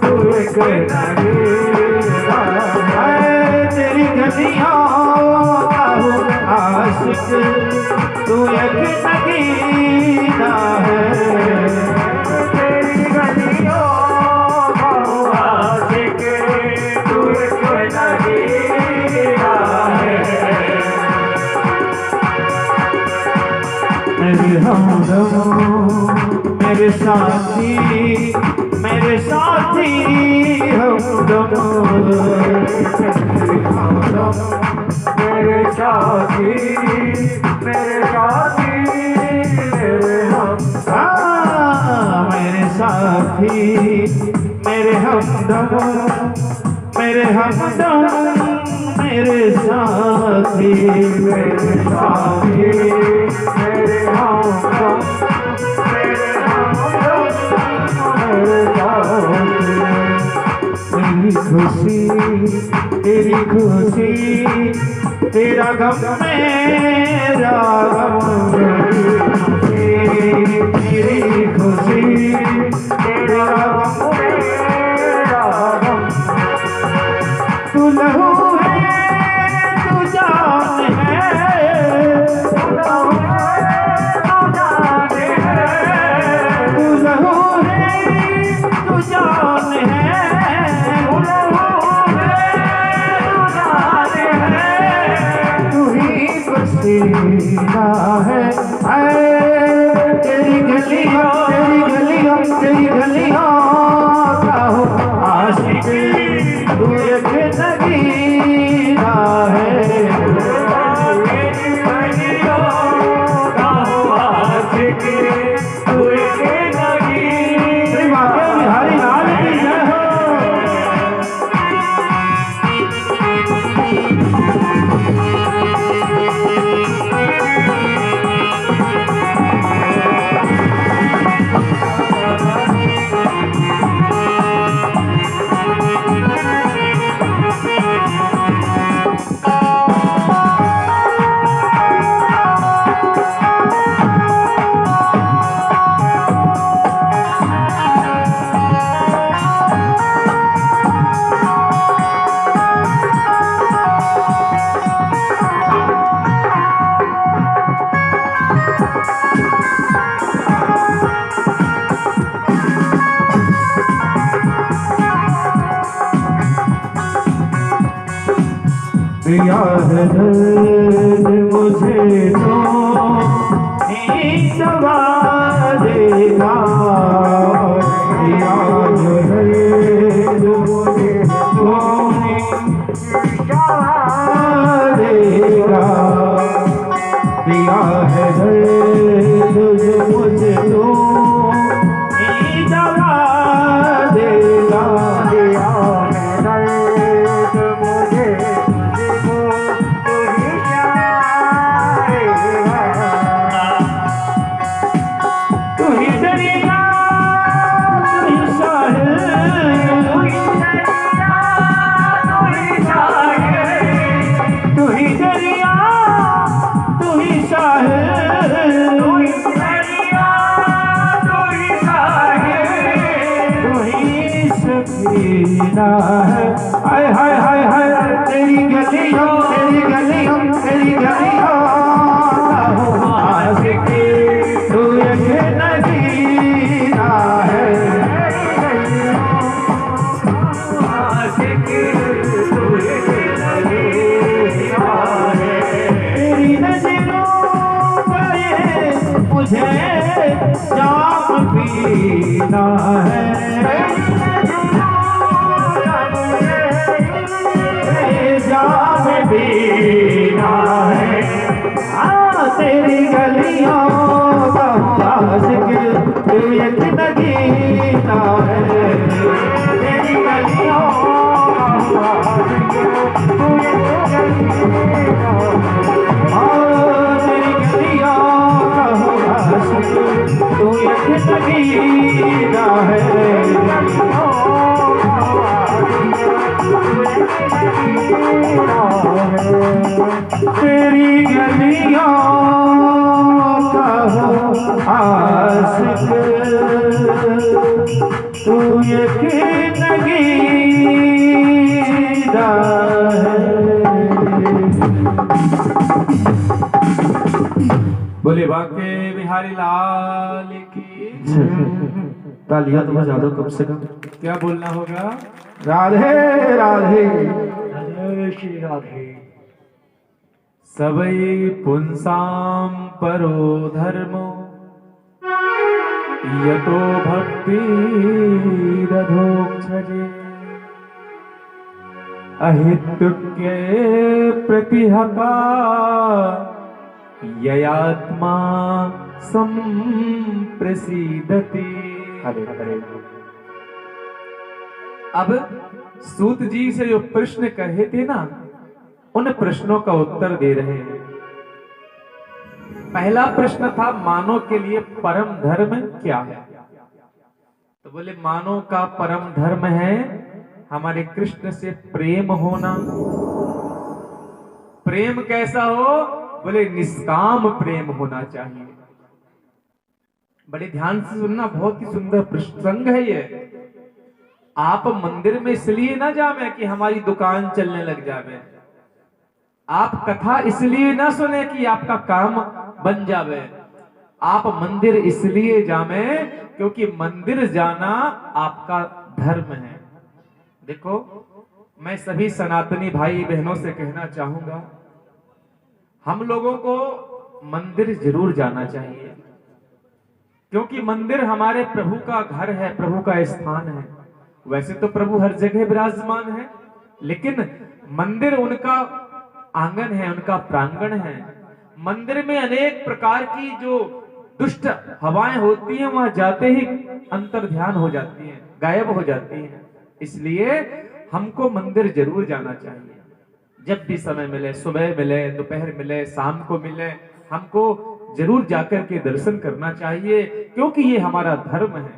तू एक नगीना है। तेरी गलियों का हो आशिक तू एक नगीना है। तेरी गलियों का हो आशिक तू एक नगीना है। मेरे हमदम मेरे साथी मेरे साथी हमदम, मेरे साथी मेरे साथी मेरे मेरे साथी मेरे हमदम मेरे हमदम मेरे साथी मेरे साथी मेरे हमदम मेरे हमदम मेरे साथी। तेरी खुशी तेरी खुशी तेरा गम मेरा गम, तेरी खुशी तेरा गम मेरा गम। तू लहू है तू जान है, तू लहू है तू जान है, तू लहू है तू जान है, तू लहू है तू जान है। दिया है दर्द मुझे तो ही दवा देगा, दिया है दर्द मुझे तो ही दवा देगा, दिया है दर्द मुझे तो ही दवा देगा, दिया है दर्द मुझे तू ही दरिया तू ही साहिल, तू ही दरिया तू ही साहिल, तू ही सकीना है। हाय हाय हाय हाय तेरी गलियों तेरी गलियों तेरी गलियों आशिकी तू एक नगीना है, आशिकी तू एक नगीना है, तेरी नजरों पर मुझे जाम पीना है, जाम पीना है। तेरी गलियों का आशिक तू एक नगीना है, तेरी गलियों का आशिक तू एक नगीना है, तेरी गलियों का आशिक तू एक नगीना है, तेरी गलियों का आशिक तू एक नगीना है। बोले बांके बिहारी लाल की। तालियां तो बजा दो कम से कम। क्या बोलना होगा? राधे राधे राधे श्री राधे। सबई पुंसाम परो धर्मो यतो भक्ति रधोक्षजे अहितुक्ये प्रतिहता ययात्मा संप्रसीदति। अब सूत जी से जो प्रश्न कहे थे ना, उन प्रश्नों का उत्तर दे रहे हैं। पहला प्रश्न था मानव के लिए परम धर्म क्या है? तो बोले मानव का परम धर्म है हमारे कृष्ण से प्रेम होना। प्रेम कैसा हो? बोले निष्काम प्रेम होना चाहिए। बड़े ध्यान से सुनना, बहुत ही सुंदर प्रसंग है ये। आप मंदिर में इसलिए ना जावे कि हमारी दुकान चलने लग जावे। आप कथा इसलिए ना सुने कि आपका काम बन जावे। आप मंदिर इसलिए जावे क्योंकि मंदिर जाना आपका धर्म है। देखो, मैं सभी सनातनी भाई बहनों से कहना चाहूंगा, हम लोगों को मंदिर जरूर जाना चाहिए, क्योंकि मंदिर हमारे प्रभु का घर है, प्रभु का स्थान है। वैसे तो प्रभु हर जगह विराजमान है, लेकिन मंदिर उनका आंगन है, उनका प्रांगण है। मंदिर में अनेक प्रकार की जो दुष्ट हवाएं होती हैं, वहां जाते ही अंतर ध्यान हो जाती हैं, गायब हो जाती हैं। इसलिए हमको मंदिर जरूर जाना चाहिए। जब भी समय मिले, सुबह मिले, दोपहर मिले, शाम को मिले, हमको जरूर जाकर के दर्शन करना चाहिए, क्योंकि ये हमारा धर्म है।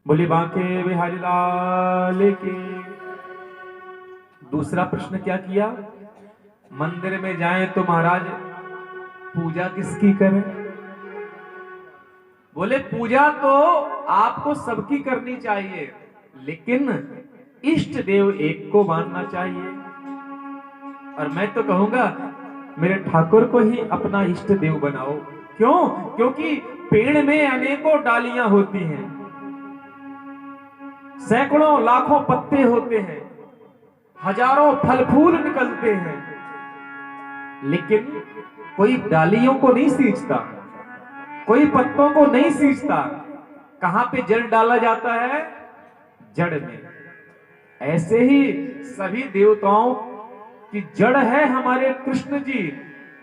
बोली बांके बिहारी लाल की। दूसरा प्रश्न क्या किया? मंदिर में जाएं तो महाराज पूजा किसकी करें? बोले पूजा तो आपको सबकी करनी चाहिए, लेकिन इष्ट देव एक को मानना चाहिए। और मैं तो कहूंगा मेरे ठाकुर को ही अपना इष्ट देव बनाओ। क्यों? क्योंकि पेड़ में अनेकों डालियां होती हैं, सैकड़ों लाखों पत्ते होते हैं, हजारों फल फूल निकलते हैं, लेकिन कोई डालियों को नहीं सींचता, कोई पत्तों को नहीं सींचता। कहां पे जल डाला जाता है? जड़ में। ऐसे ही सभी देवताओं की जड़ है हमारे कृष्ण जी।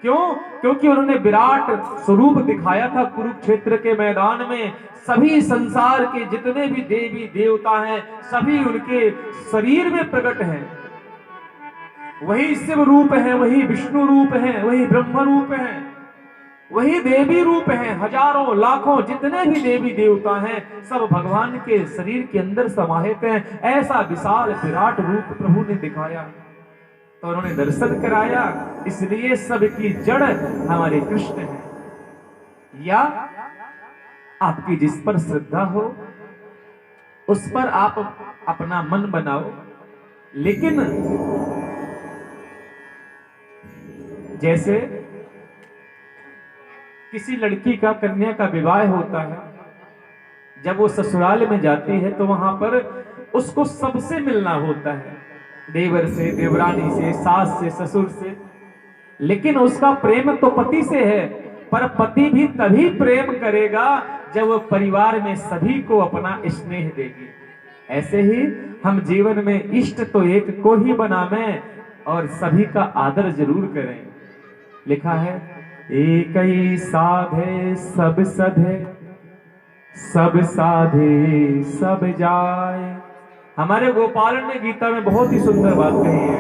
क्यों? क्योंकि उन्होंने विराट स्वरूप दिखाया था कुरुक्षेत्र के मैदान में। सभी संसार के जितने भी देवी देवता हैं, सभी उनके शरीर में प्रकट हैं। वही शिव रूप है, वही विष्णु रूप है, वही ब्रह्म रूप है, वही देवी रूप है। हजारों लाखों जितने भी देवी देवता हैं, सब भगवान के शरीर के अंदर समाहित हैं। ऐसा विशाल विराट रूप प्रभु ने दिखाया, तो उन्होंने दर्शन कराया। इसलिए सबकी जड़ हमारे कृष्ण है। या आपकी जिस पर श्रद्धा हो उस पर आप अपना मन बनाओ, लेकिन जैसे किसी लड़की का, कन्या का विवाह होता है, जब वो ससुराल में जाती है तो वहां पर उसको सबसे मिलना होता है, देवर से, देवरानी से, सास से, ससुर से। लेकिन उसका प्रेम तो पति से है, पर पति भी तभी प्रेम करेगा जब वो परिवार में सभी को अपना स्नेह देगी। ऐसे ही हम जीवन में इष्ट तो एक को ही बनावें और सभी का आदर जरूर करें। लिखा है, एक ही साधे सब सधे, सब साधे सब जाए। हमारे गोपाल ने गीता में बहुत ही सुंदर बात कही है,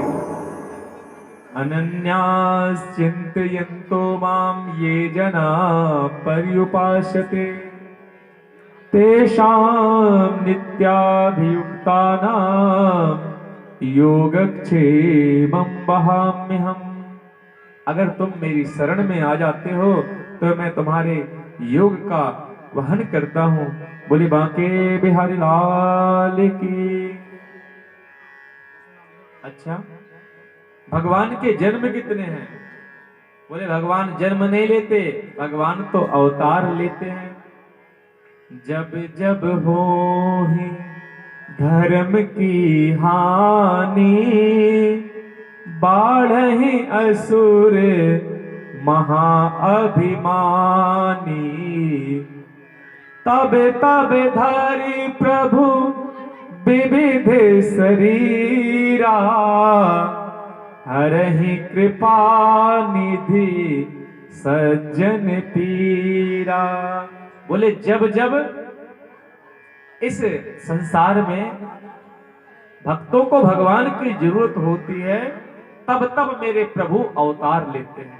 अनन्यास चिंतयन्तो माम ये जना पर्युपासते तेषां नित्याभियुक्तानां योगक्षेमं वहाम्यहम्। अगर तुम मेरी शरण में आ जाते हो तो मैं तुम्हारे योग का वहन करता हूं। बोले बांके बिहारी लाल की। अच्छा, भगवान के जन्म कितने हैं? बोले भगवान जन्म नहीं लेते, भगवान तो अवतार लेते हैं। जब जब हो ही धर्म की हानि, बाढ़हि असुर महाअभिमानी, तब तब धरि प्रभु विविध शरीरा, हरहि कृपा निधि सज्जन पीरा। बोले जब जब इस संसार में भक्तों को भगवान की जरूरत होती है, तब तब मेरे प्रभु अवतार लेते हैं।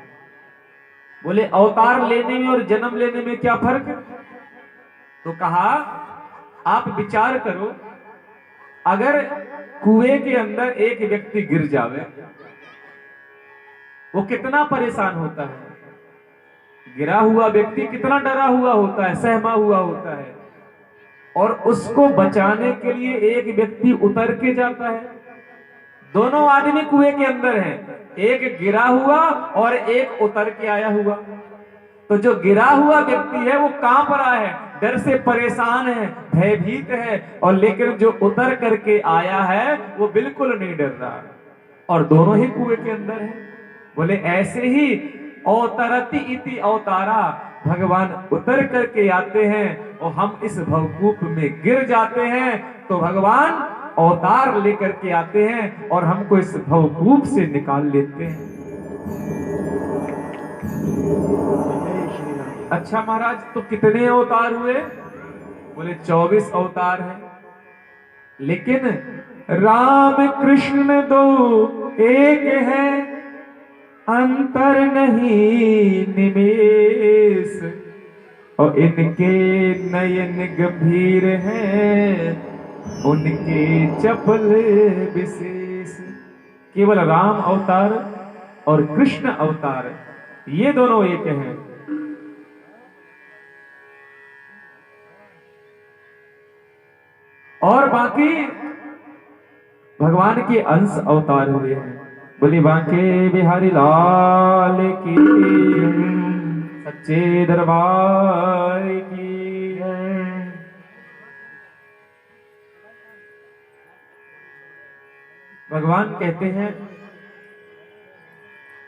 बोले अवतार लेने में और जन्म लेने में क्या फर्क है? तो कहा आप विचार करो, अगर कुएं के अंदर एक व्यक्ति गिर जावे, वो कितना परेशान होता है। गिरा हुआ व्यक्ति कितना डरा हुआ होता है, सहमा हुआ होता है, और उसको बचाने के लिए एक व्यक्ति उतर के जाता है। दोनों आदमी कुएं के अंदर हैं, एक गिरा हुआ और एक उतर के आया हुआ। तो जो गिरा हुआ व्यक्ति है वो कांप रहा है, डर से परेशान है, भयभीत है, और लेकिन जो उतर करके आया है वो बिल्कुल नहीं डर रहा, और दोनों ही कुएं के अंदर हैं। बोले ऐसे ही अवतरति इति अवतारा, भगवान उतर करके आते हैं और हम इस भवकूप में गिर जाते हैं, तो भगवान अवतार लेकर के आते हैं और हमको इस भवकूप से निकाल लेते हैं। अच्छा महाराज, तो कितने अवतार हुए? बोले 24 अवतार हैं, लेकिन राम कृष्ण दो एक है, अंतर नहीं निमेष, और इनके नयन गंभीर हैं, उनके चपल विशेष। केवल राम अवतार और कृष्ण अवतार, ये दोनों एक हैं। और बाकी भगवान के अंश अवतार हुए हैं। बोली बांके बिहारी लाल की, सच्चे दरबार की। भगवान कहते हैं,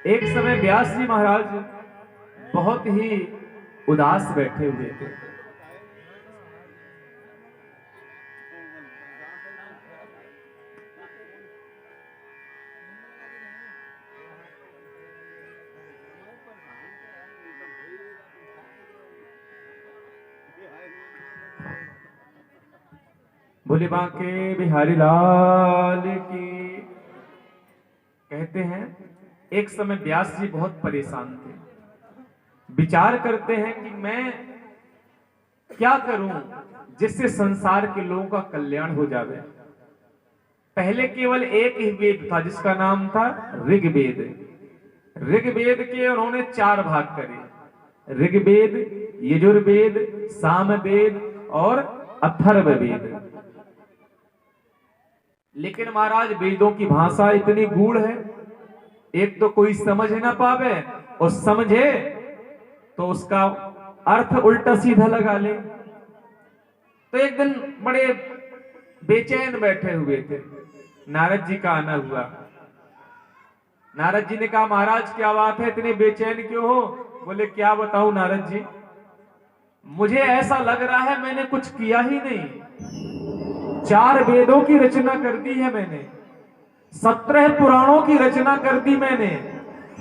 एक समय व्यास जी महाराज बहुत ही उदास बैठे हुए थे। बोले बांके बिहारी लाल की। कहते हैं एक समय व्यास जी बहुत परेशान थे, विचार करते हैं कि मैं क्या करूं जिससे संसार के लोगों का कल्याण हो जावे। पहले केवल एक ही वेद था जिसका नाम था ऋग्वेद। ऋग्वेद के उन्होंने 4 भाग करे, ऋग्वेद, यजुर्वेद, सामवेद और अथर्ववेद। लेकिन महाराज वेदों की भाषा इतनी गूढ़ है, एक तो कोई समझ ना पावे और समझे तो उसका अर्थ उल्टा सीधा लगा ले। तो एक दिन बड़े बेचैन बैठे हुए थे, नारद जी का आना हुआ। नारद जी ने कहा, महाराज क्या बात है, इतने बेचैन क्यों हो? बोले क्या बताऊं नारद जी, मुझे ऐसा लग रहा है मैंने कुछ किया ही नहीं। 4 वेदों की रचना कर दी है मैंने, 17 पुराणों की रचना कर दी मैंने,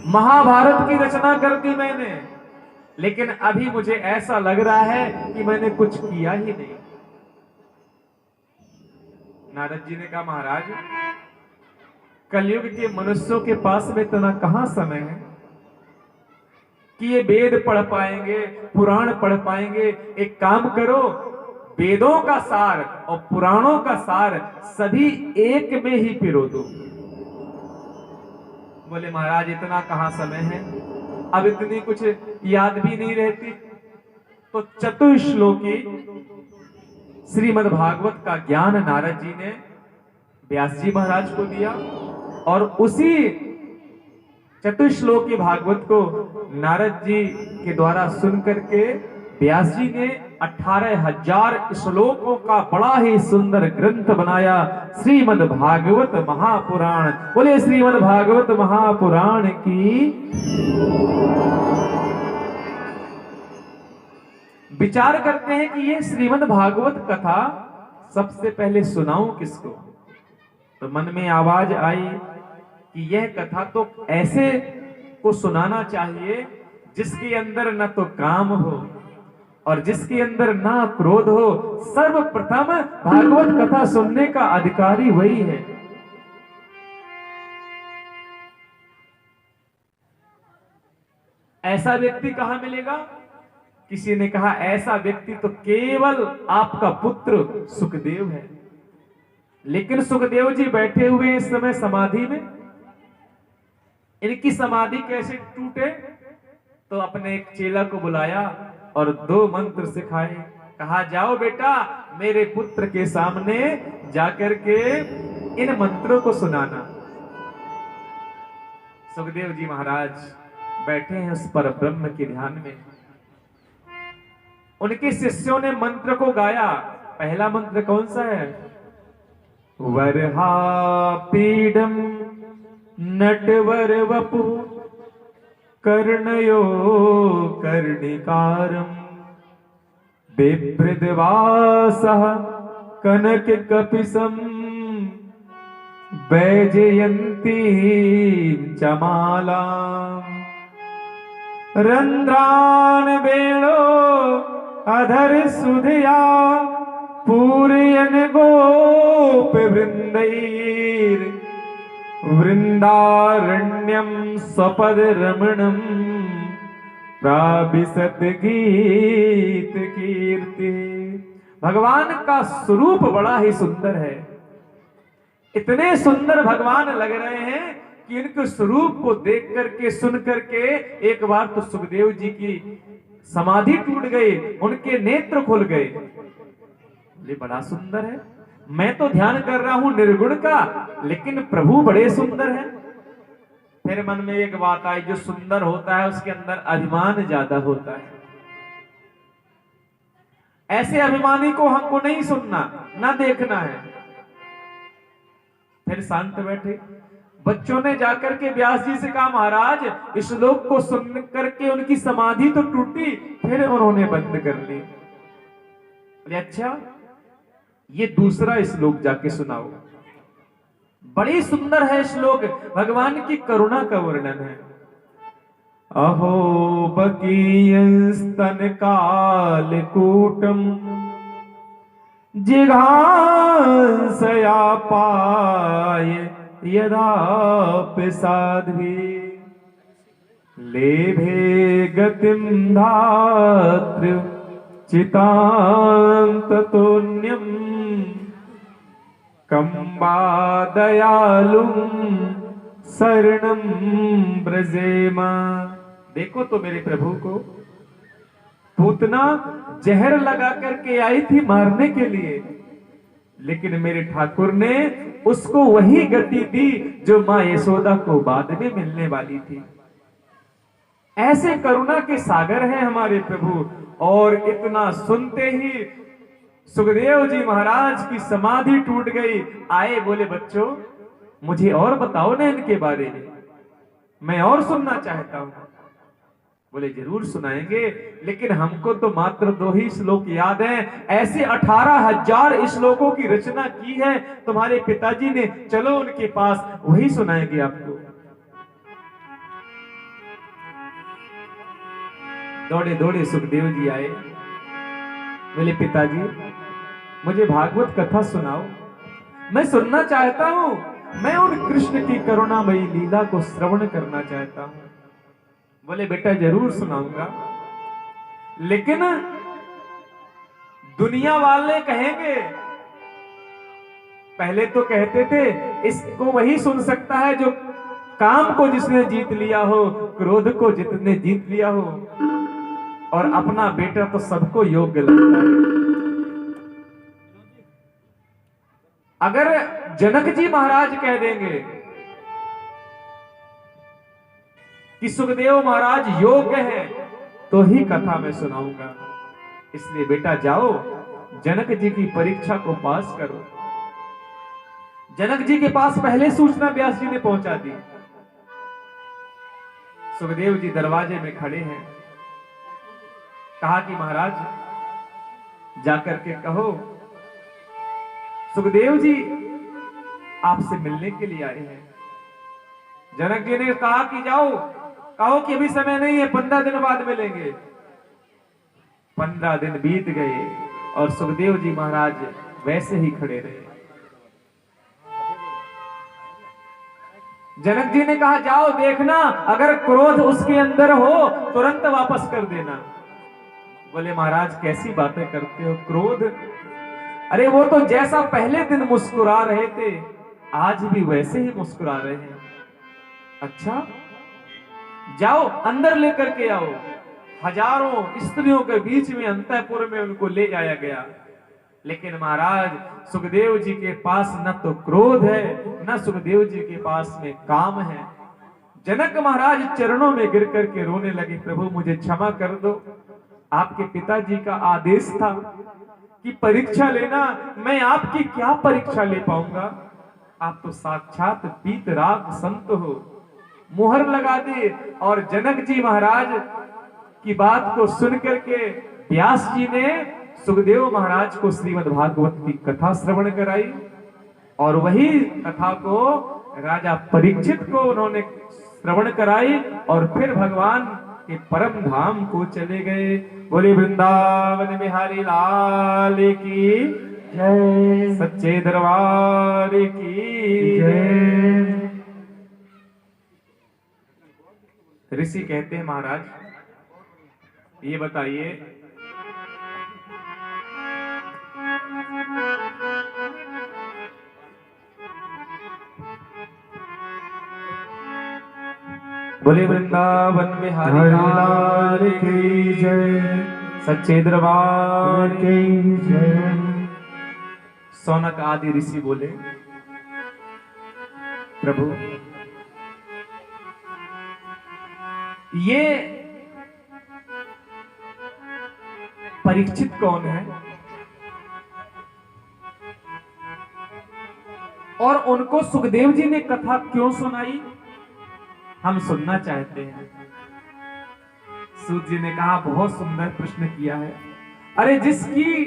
महाभारत की रचना कर दी मैंने, लेकिन अभी मुझे ऐसा लग रहा है कि मैंने कुछ किया ही नहीं। नारद जी ने कहा, महाराज कलयुग के मनुष्यों के पास में इतना कहां समय है कि ये वेद पढ़ पाएंगे, पुराण पढ़ पाएंगे। एक काम करो, वेदों का सार और पुराणों का सार सभी एक में ही पिरो दो। बोले महाराज इतना कहां समय है, अब इतनी कुछ याद भी नहीं रहती। तो चतुश्लोकी श्रीमद् भागवत का ज्ञान नारद जी ने व्यास जी महाराज को दिया और उसी चतुश्लोकी भागवत को नारद जी के द्वारा सुन करके व्यास जी ने 18,000 श्लोकों का बड़ा ही सुंदर ग्रंथ बनाया, श्रीमद् भागवत महापुराण। बोले श्रीमद् भागवत महापुराण की। विचार करते हैं कि ये श्रीमद् भागवत कथा सबसे पहले सुनाऊं किसको? तो मन में आवाज आई कि यह कथा तो ऐसे को सुनाना चाहिए जिसके अंदर न तो काम हो और जिसके अंदर ना क्रोध हो। सर्वप्रथम भागवत कथा सुनने का अधिकारी वही है। ऐसा व्यक्ति कहां मिलेगा? किसी ने कहा ऐसा व्यक्ति तो केवल आपका पुत्र सुखदेव है। लेकिन सुखदेव जी बैठे हुए इस समय समाधि में, इनकी समाधि कैसे टूटे? तो अपने एक चेला को बुलाया और 2 मंत्र सिखाए। कहा जाओ बेटा मेरे पुत्र के सामने जाकर के इन मंत्रों को सुनाना। सुखदेव जी महाराज बैठे हैं उस पर ब्रह्म के ध्यान में। उनके शिष्यों ने मंत्र को गाया। पहला मंत्र कौन सा है? वरहा पीडम नटवर वपु कर्णयो कर्णिकारम बिभ्रद्वासः कनक कपिसम वैजयंती चमाला रंध्रान वेणो अधर सुधया पूरयन गोप वृंदैर वृंदारण्यम स्वपद रमणम प्राविशत गीत कीर्ति। भगवान का स्वरूप बड़ा ही सुंदर है। इतने सुंदर भगवान लग रहे हैं कि इनके स्वरूप को देख करके सुन करके एक बार तो सुखदेव जी की समाधि टूट गई, उनके नेत्र खुल गए। ये बड़ा सुंदर है। मैं तो ध्यान कर रहा हूं निर्गुण का, लेकिन प्रभु बड़े सुंदर हैं। फिर मन में एक बात आई, जो सुंदर होता है उसके अंदर अभिमान ज्यादा होता है। ऐसे अभिमानी को हमको नहीं सुनना, ना देखना है। फिर शांत बैठे। बच्चों ने जाकर के व्यास जी से कहा, महाराज इस श्लोक को सुन करके उनकी समाधि तो टूटी, फिर उन्होंने बंद कर ली। बोले अच्छा, ये दूसरा श्लोक जाके सुनाओ। बड़ी सुंदर है श्लोक, भगवान की करुणा का वर्णन है। अहो बकीयस्तन कालकूटम जिघांसया पाय यदा साध्वी लेभे गतिम धातृ चितांततोन्यम कंबा दयालुम शरणम ब्रजेमा। देखो तो मेरे प्रभु को, पूतना जहर लगा करके आई थी मारने के लिए, लेकिन मेरे ठाकुर ने उसको वही गति दी जो मां यशोदा को बाद में मिलने वाली थी। ऐसे करुणा के सागर हैं हमारे प्रभु। और इतना सुनते ही सुखदेव जी महाराज की समाधि टूट गई। आए, बोले बच्चों मुझे और बताओ ना इनके बारे में, मैं और सुनना चाहता हूं। बोले जरूर सुनाएंगे, लेकिन हमको तो मात्र 2 ही श्लोक याद हैं। ऐसे 18,000 श्लोकों की रचना की है तुम्हारे पिताजी ने। चलो उनके पास, वही सुनाएंगे आपको। दौड़े दौड़े सुखदेव जी आए। बोले पिताजी मुझे भागवत कथा सुनाओ, मैं सुनना चाहता हूं। मैं उन कृष्ण की करुणामयी लीला को श्रवण करना चाहता हूं। बोले बेटा जरूर सुनाऊंगा, लेकिन दुनिया वाले कहेंगे, पहले तो कहते थे इसको वही सुन सकता है जो काम को जिसने जीत लिया हो, क्रोध को जितने जीत लिया हो, और अपना बेटा तो सबको योग्य लगता है। अगर जनक जी महाराज कह देंगे कि सुखदेव महाराज योग्य हैं, तो ही कथा मैं सुनाऊंगा। इसलिए बेटा जाओ, जनक जी की परीक्षा को पास करो। जनक जी के पास पहले सूचना व्यास जी ने पहुंचा दी। सुखदेव जी दरवाजे में खड़े हैं। कहा कि महाराज जाकर के कहो सुखदेव जी आपसे मिलने के लिए आए हैं। जनक जी ने कहा कि जाओ, कहो कि अभी समय नहीं है, 15 दिन बाद मिलेंगे। 15 दिन बीत गए और सुखदेव जी महाराज वैसे ही खड़े रहे। जनक जी ने कहा जाओ देखना, अगर क्रोध उसके अंदर हो तुरंत वापस कर देना। बोले महाराज कैसी बातें करते हो, क्रोध? अरे वो तो जैसा पहले दिन मुस्कुरा रहे थे आज भी वैसे ही मुस्कुरा रहे हैं। अच्छा जाओ अंदर लेकर के आओ। हजारों स्त्रियों के बीच में अंतःपुर में उनको ले जाया गया, लेकिन महाराज सुखदेव जी के पास न तो क्रोध है न सुखदेव जी के पास में काम है। जनक महाराज चरणों में गिर करके रोने लगे, प्रभु मुझे क्षमा कर दो, आपके पिताजी का आदेश था कि परीक्षा लेना, मैं आपकी क्या परीक्षा ले पाऊंगा? आप तो साक्षात पीतराग संत हो। मुहर लगा दे। और जनक जी महाराज की बात को सुन करके व्यास जी ने सुखदेव महाराज को श्रीमद् भागवत की कथा श्रवण कराई, और वही कथा को राजा परीक्षित को उन्होंने श्रवण कराई, और फिर भगवान के परम धाम को चले गए। बोले वृंदावन बिहारी लाल की जय, सच्चे दरबार की जय। ऋषि कहते हैं महाराज ये बताइए, बोले वृंदावन बिहारी लाल की जय, सच्चे दरबार की जय। सौनक आदि ऋषि बोले प्रभु ये परीक्षित कौन है? और उनको सुखदेव जी ने कथा क्यों सुनाई, हम सुनना चाहते हैं। सूत जी ने कहा, बहुत सुंदर प्रश्न किया है। अरे जिसकी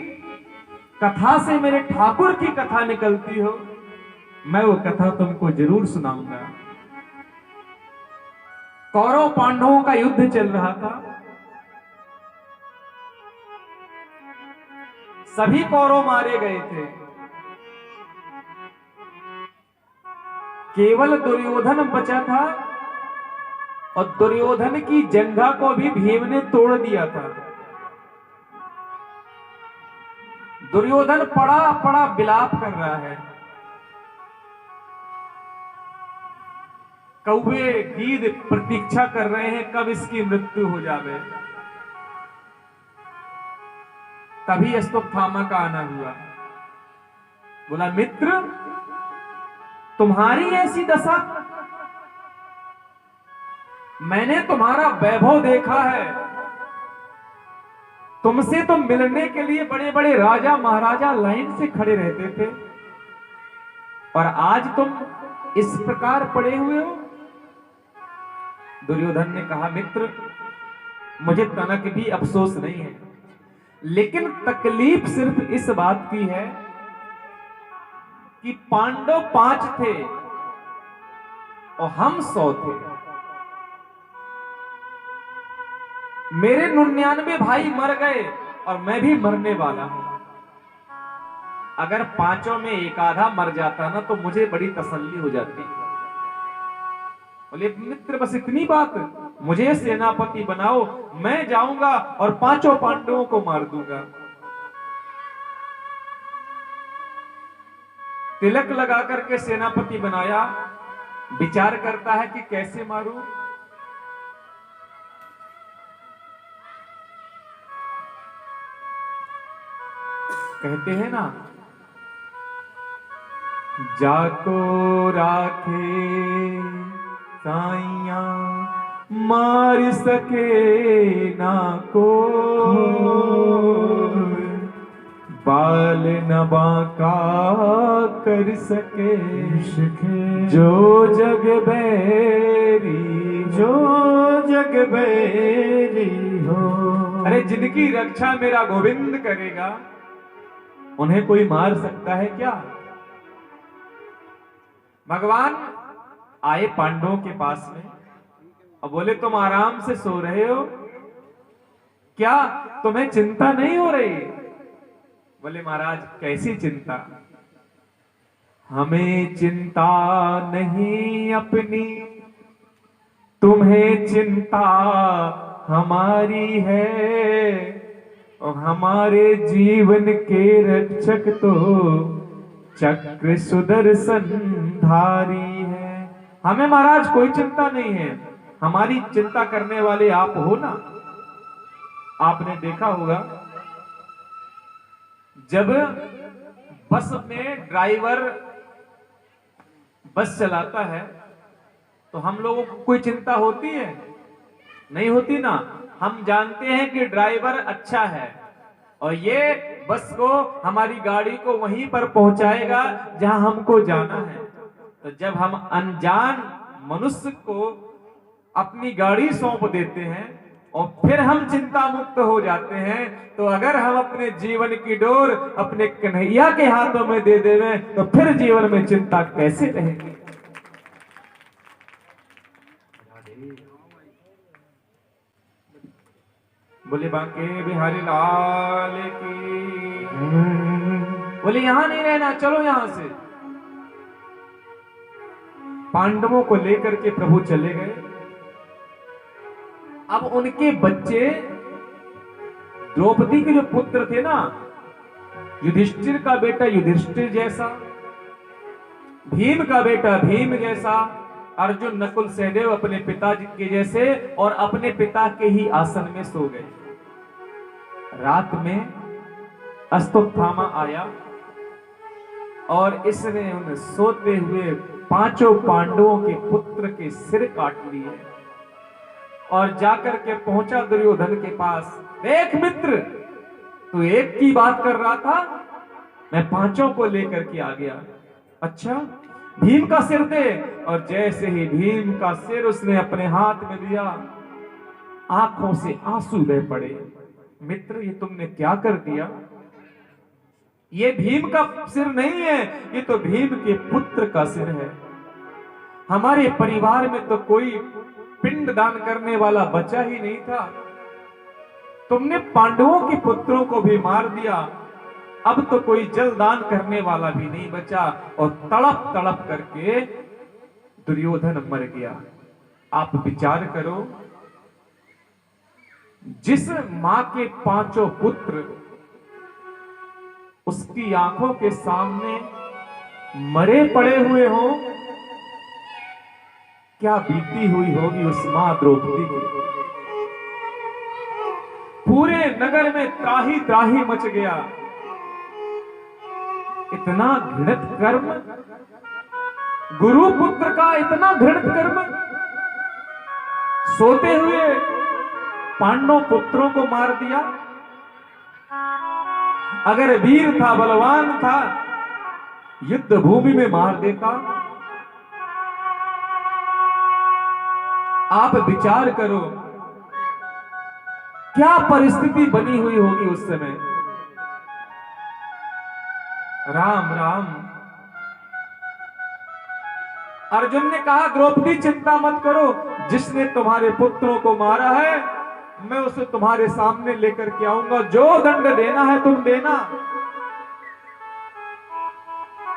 कथा से मेरे ठाकुर की कथा निकलती हो, मैं वो कथा तुमको जरूर सुनाऊंगा। कौरव पांडवों का युद्ध चल रहा था। सभी कौरव मारे गए थे, केवल दुर्योधन बचा था, और दुर्योधन की जंघा को भी भीम ने तोड़ दिया था। दुर्योधन पड़ा पड़ा विलाप कर रहा है। कौवे गीद प्रतीक्षा कर रहे हैं कब इसकी मृत्यु हो जावे। तभी अश्वत्थामा का आना हुआ। बोला, मित्र तुम्हारी ऐसी दशा, मैंने तुम्हारा वैभव देखा है। तुमसे तो मिलने के लिए बड़े बड़े राजा महाराजा लाइन से खड़े रहते थे, और आज तुम इस प्रकार पड़े हुए हो। दुर्योधन ने कहा, मित्र मुझे तनक भी अफसोस नहीं है, लेकिन तकलीफ सिर्फ इस बात की है कि पांडव 5 थे और हम 100 थे। मेरे 99 भाई मर गए और मैं भी मरने वाला हूं। अगर 5 में एक आधा मर जाता ना तो मुझे बड़ी तसल्ली हो जाती। बोले, मित्र बस इतनी बात, मुझे सेनापति बनाओ, मैं जाऊंगा और 5 पांडवों को मार दूंगा। तिलक लगा करके सेनापति बनाया। विचार करता है कि कैसे मारूं। कहते हैं ना, जाको राखे साइया मार सके ना को, बाल न बांका कर सके जो जग बैरी, जो जग बैरी हो। अरे जिनकी रक्षा मेरा गोविंद करेगा, उन्हें कोई मार सकता है क्या। भगवान आए पांडवों के पास में और बोले, तुम आराम से सो रहे हो क्या, तुम्हें चिंता नहीं हो रही। बोले, महाराज कैसी चिंता। हमें चिंता नहीं अपनी, तुम्हें चिंता हमारी है, और हमारे जीवन के रक्षक तो चक्र सुदर्शन धारी है। हमें महाराज कोई चिंता नहीं है, हमारी चिंता करने वाले आप हो ना। आपने देखा होगा, जब बस में ड्राइवर बस चलाता है तो हम लोगों को कोई चिंता होती है, नहीं होती ना। हम जानते हैं कि ड्राइवर अच्छा है और ये बस को, हमारी गाड़ी को वहीं पर पहुंचाएगा जहां हमको जाना है। तो जब हम अनजान मनुष्य को अपनी गाड़ी सौंप देते हैं और फिर हम चिंता मुक्त हो जाते हैं, तो अगर हम अपने जीवन की डोर अपने कन्हैया के हाथों में दे देवें तो फिर जीवन में चिंता कैसे रहेगी। बोले, बांके बिहारी लाल की। बोले, यहां नहीं रहना, चलो यहां से। पांडवों को लेकर के प्रभु चले गए। अब उनके बच्चे, द्रौपदी के जो पुत्र थे ना, युधिष्ठिर का बेटा युधिष्ठिर जैसा, भीम का बेटा भीम जैसा, अर्जुन नकुल सहदेव अपने पिताजी के जैसे, और अपने पिता के ही आसन में सो गए। रात में अश्वत्थामा आया और इसने उन सोते हुए 5 पांडवों के पुत्र के सिर काट लिए और जाकर के पहुंचा दुर्योधन के पास। देख मित्र, तू एक की बात कर रहा था, मैं 5 को लेकर के आ गया। अच्छा भीम का सिर दे। और जैसे ही भीम का सिर उसने अपने हाथ में लिया, आंखों से आंसू बह पड़े। मित्र, ये तुमने क्या कर दिया? ये भीम का सिर नहीं है, ये तो भीम के पुत्र का सिर है। हमारे परिवार में तो कोई पिंड दान करने वाला बचा ही नहीं था। तुमने पांडवों के पुत्रों को भी मार दिया, अब तो कोई जल दान करने वाला भी नहीं बचा। और तड़प तड़प करके दुर्योधन मर गया। आप विचार करो, जिस मां के 5 पुत्र उसकी आंखों के सामने मरे पड़े हुए हों, क्या बीती हुई होगी उस मां द्रौपदी की। पूरे नगर में त्राही त्राही मच गया। इतना घृणित कर्म, गुरु पुत्र का इतना घृणित कर्म, सोते हुए पांडव पुत्रों को मार दिया। अगर वीर था, बलवान था, युद्ध भूमि में मार देता। आप विचार करो, क्या परिस्थिति बनी हुई होगी उस समय। राम राम। अर्जुन ने कहा, द्रौपदी चिंता मत करो, जिसने तुम्हारे पुत्रों को मारा है मैं उसे तुम्हारे सामने लेकर के आऊंगा, जो दंड देना है तुम देना।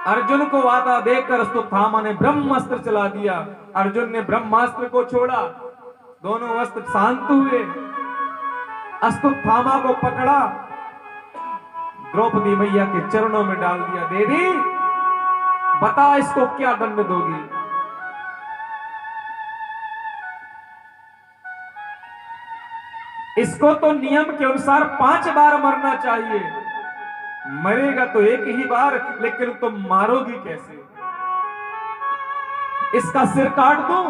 अर्जुन को वादा देकर अश्वत्थामा ने ब्रह्मास्त्र चला दिया। अर्जुन ने ब्रह्मास्त्र को छोड़ा, दोनों अस्त्र शांत हुए। अश्वत्थामा को पकड़ा, द्रौपदी मैया के चरणों में डाल दिया। देवी, बता इसको क्या दंड दोगी? इसको तो नियम के अनुसार 5 बार मरना चाहिए। मरेगा तो एक ही बार, लेकिन तुम मारोगी कैसे? इसका सिर काट दूं,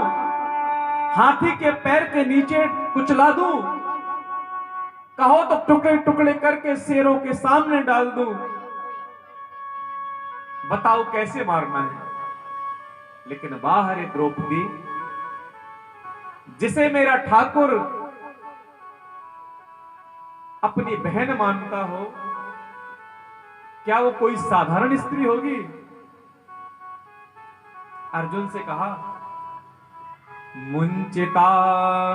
हाथी के पैर के नीचे कुचला दूं, कहो तो टुकड़े टुकड़े करके शेरों के सामने डाल दूं। बताओ कैसे मारना है? लेकिन बाहर है द्रौपदी, जिसे मेरा ठाकुर अपनी बहन मानता हो, क्या वो कोई साधारण स्त्री होगी? अर्जुन से कहा, मुंचिता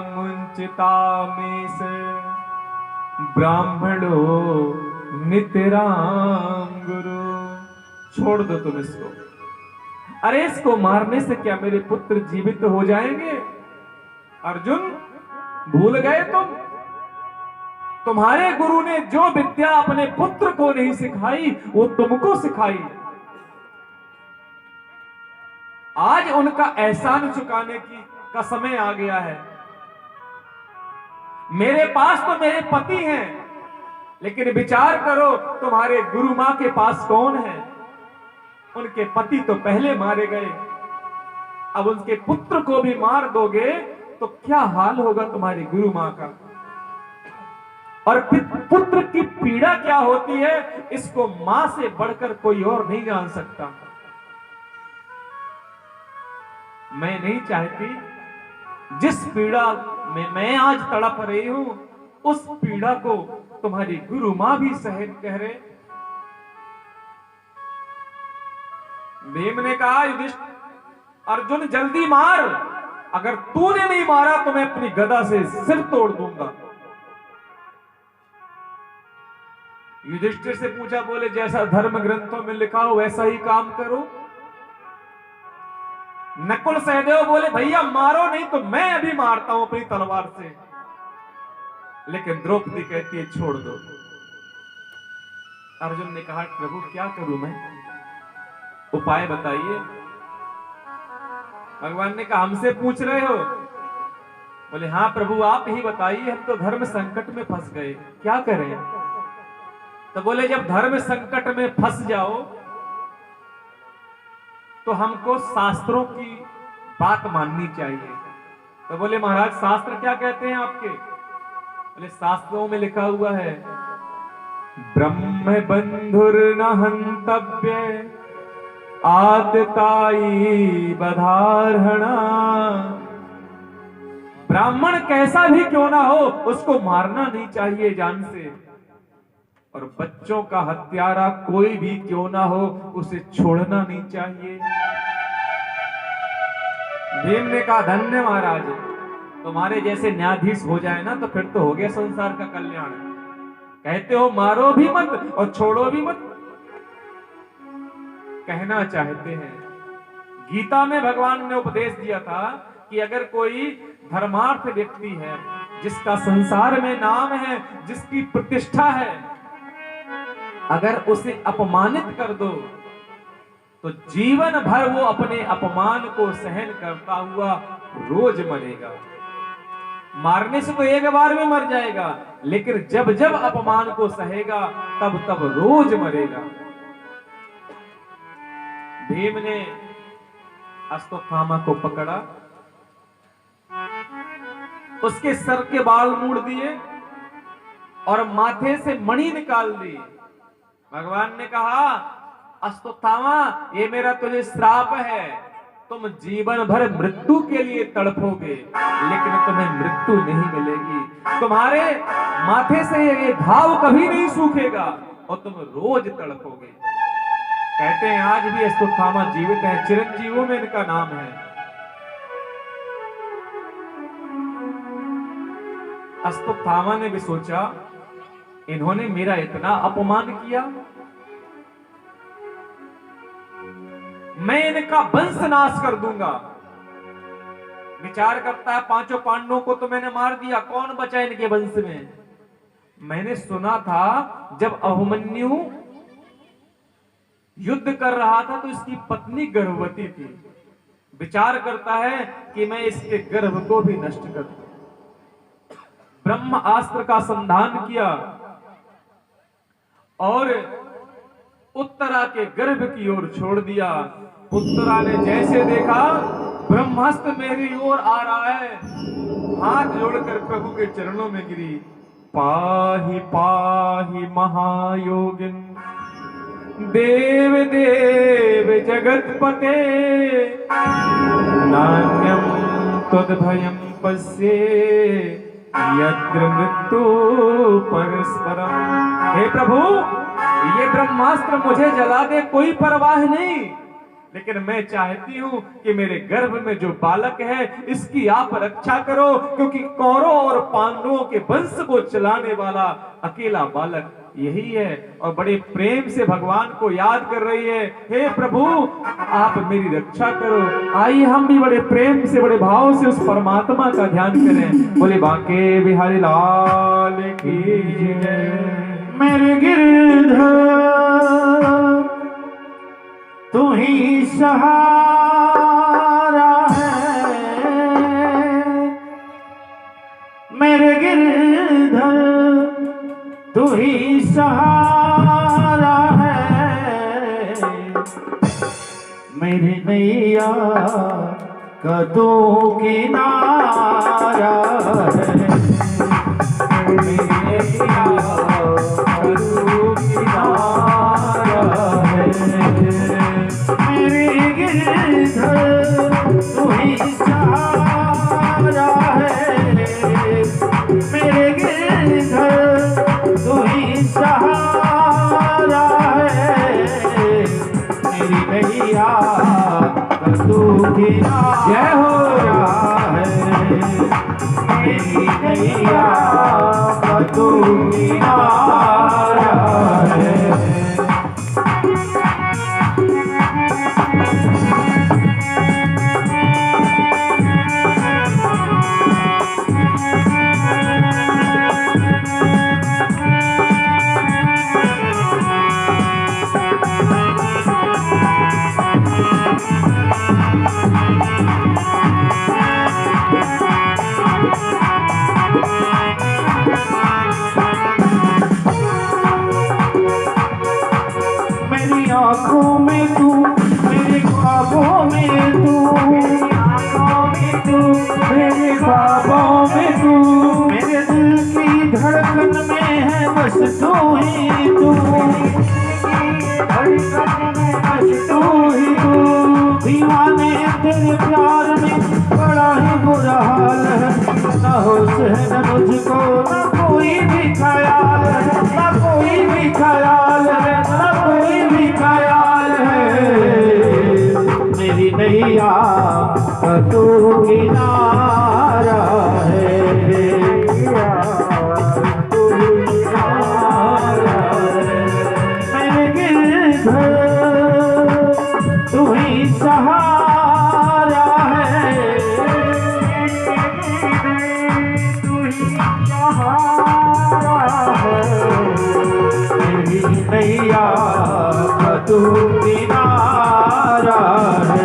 मुंचिता में से ब्राह्मणो नितराम गुरु। छोड़ दो तुम इसको। अरे इसको मारने से क्या मेरे पुत्र जीवित हो जाएंगे? अर्जुन, भूल गए तुम? तुम्हारे गुरु ने जो विद्या अपने पुत्र को नहीं सिखाई, वो तुमको सिखाई। आज उनका एहसान चुकाने का समय आ गया है। मेरे पास तो मेरे पति हैं, लेकिन विचार करो तुम्हारे गुरु मां के पास कौन है? उनके पति तो पहले मारे गए, अब उनके पुत्र को भी मार दोगे तो क्या हाल होगा तुम्हारी गुरु मां का। और पुत्र की पीड़ा क्या होती है, इसको मां से बढ़कर कोई और नहीं जान सकता। मैं नहीं चाहती जिस पीड़ा में मैं आज तड़प रही हूं, उस पीड़ा को तुम्हारी गुरु मां भी सहन कह रहे। भीम ने कहा, युधिष्ठिर, अर्जुन जल्दी मार, अगर तूने नहीं मारा तो मैं अपनी गदा से सिर तोड़ दूंगा। युधिष्ठिर से पूछा, बोले जैसा धर्म ग्रंथों में लिखा हो वैसा ही काम करो। नकुल सहदेव बोले, भैया मारो नहीं तो मैं अभी मारता हूं अपनी तलवार से। लेकिन द्रौपदी कहती है, छोड़ दो। अर्जुन ने कहा, प्रभु क्या करूं मैं, उपाय बताइए। भगवान ने कहा, हमसे पूछ रहे हो? बोले, हाँ प्रभु आप ही बताइए, हम तो धर्म संकट में फंस गए, क्या करें? तो बोले, जब धर्म संकट में फंस जाओ तो हमको शास्त्रों की बात माननी चाहिए। तो बोले, महाराज शास्त्र क्या कहते हैं आपके? बोले, शास्त्रों में लिखा हुआ है, ब्रह्म बंधुर न हंतव्य आदताई बधारहणा। ब्राह्मण कैसा भी क्यों ना हो उसको मारना नहीं चाहिए जान से, और बच्चों का हत्यारा कोई भी क्यों ना हो उसे छोड़ना नहीं चाहिए। भीम ने कहा धन्य महाराज, तुम्हारे जैसे न्यायाधीश हो जाए ना तो फिर तो हो गया संसार का कल्याण। कहते हो मारो भी मत और छोड़ो भी मत। कहना चाहते हैं गीता में भगवान ने उपदेश दिया था कि अगर कोई धर्मार्थ व्यक्ति है, जिसका संसार में नाम है, जिसकी प्रतिष्ठा है, अगर उसे अपमानित कर दो तो जीवन भर वो अपने अपमान को सहन करता हुआ रोज मरेगा। मारने से तो एक बार में मर जाएगा, लेकिन जब जब अपमान को सहेगा तब तब रोज मरेगा। भीम ने अश्वत्थामा को पकड़ा, उसके सर के बाल मोड़ दिए और माथे से मणि निकाल दी। भगवान ने कहा अश्वत्थामा, ये मेरा तुझे श्राप है, तुम जीवन भर मृत्यु के लिए तड़पोगे लेकिन तुम्हें मृत्यु नहीं मिलेगी। तुम्हारे माथे से ये घाव कभी नहीं सूखेगा और तुम रोज तड़पोगे। कहते हैं आज भी अश्वत्थामा जीवित है, चिरंजीवों में इनका नाम है। अश्वत्थामा ने भी सोचा इन्होंने मेरा इतना अपमान किया, मैं इनका वंश नाश कर दूंगा। विचार करता है पांचों पांडवों को तो मैंने मार दिया, कौन बचा इनके वंश में। मैंने सुना था जब अभिमन्यु युद्ध कर रहा था तो इसकी पत्नी गर्भवती थी। विचार करता है कि मैं इसके गर्भ को भी नष्ट कर दूं। ब्रह्मास्त्र का संधान किया और उत्तरा के गर्भ की ओर छोड़ दिया। उत्तरा ने जैसे देखा ब्रह्मास्त्र मेरी ओर आ रहा है, हाथ जोड़कर प्रभु के चरणों में गिरी। पाहि पाहि महायोगिन देव देव जगतपते, नान्यं तद्भयं पश्ये यत्र मृत्यु परस्परम। हे प्रभु, ये ब्रह्मास्त्र मुझे जला दे कोई परवाह नहीं, लेकिन मैं चाहती हूं कि मेरे गर्भ में जो बालक है इसकी आप रक्षा करो, क्योंकि कौरवों और पांडवों के वंश को चलाने वाला अकेला बालक यही है। और बड़े प्रेम से भगवान को याद कर रही है, हे प्रभु आप मेरी रक्षा करो। आइए हम भी बड़े प्रेम से बड़े भाव से उस परमात्मा का ध्यान करें। बोले बांके बिहारी लाल की जय। मेरे गिरधर तू ही सहारा है, मेरे गिरधर तू ही सहारा है, मेरी नैया कदों किनारा है, मेरी नैया कदों किनारा है, मेरे गिरधर तू ही सहारा है, मेरे गिरधर तू ही सहारा है, मेरी नैया कदों किनारा जय हो है, मेरी नैया कदों किनारा है। आँखों में तू, मेरे ख्वाबों में तू, मेरी आँखों में तू, मेरे ख्वाबों में तू, मेरे दिल की धड़कन में है बस तू ही तू, धड़कन में बस तू ही तेरे प्यार में बड़ा ही बुरा हाल है। ना होश है न मुझको न कोई भी ख्याल है, न कोई भी ख्याल है, न कोई भी ख्याल है। मेरी नैया तू किनारा है, तू किनारा है। मेरे गिरधर तू ही सहारा है, तू ही सहारा है। मेरी नैया तू किनारा है,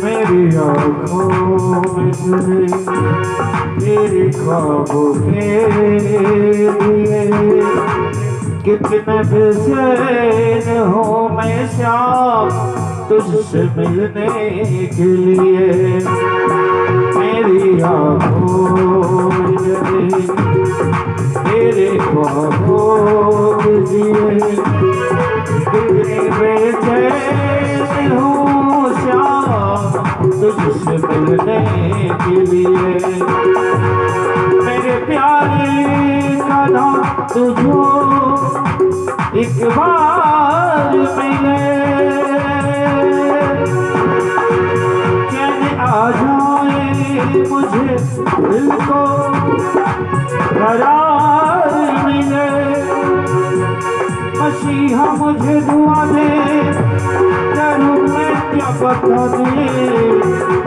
मेरी आँखों में तुझे तेरे ख्वाबों के लिए कितना बेचैन हूँ मैं शाम तुझसे मिलने के लिए। मेरी आँखों में तुझे तेरे ख्वाबों के लिए कितने बेचैन हूँ शाम तुझसे मिलने के लिए। मेरे प्यारे का नाम तुझो एक बार मिले, चैन आ जाए मुझे दिल को करार मिले। मसीहा मुझे दुआ दे, करूँ मैं क्या बता दे।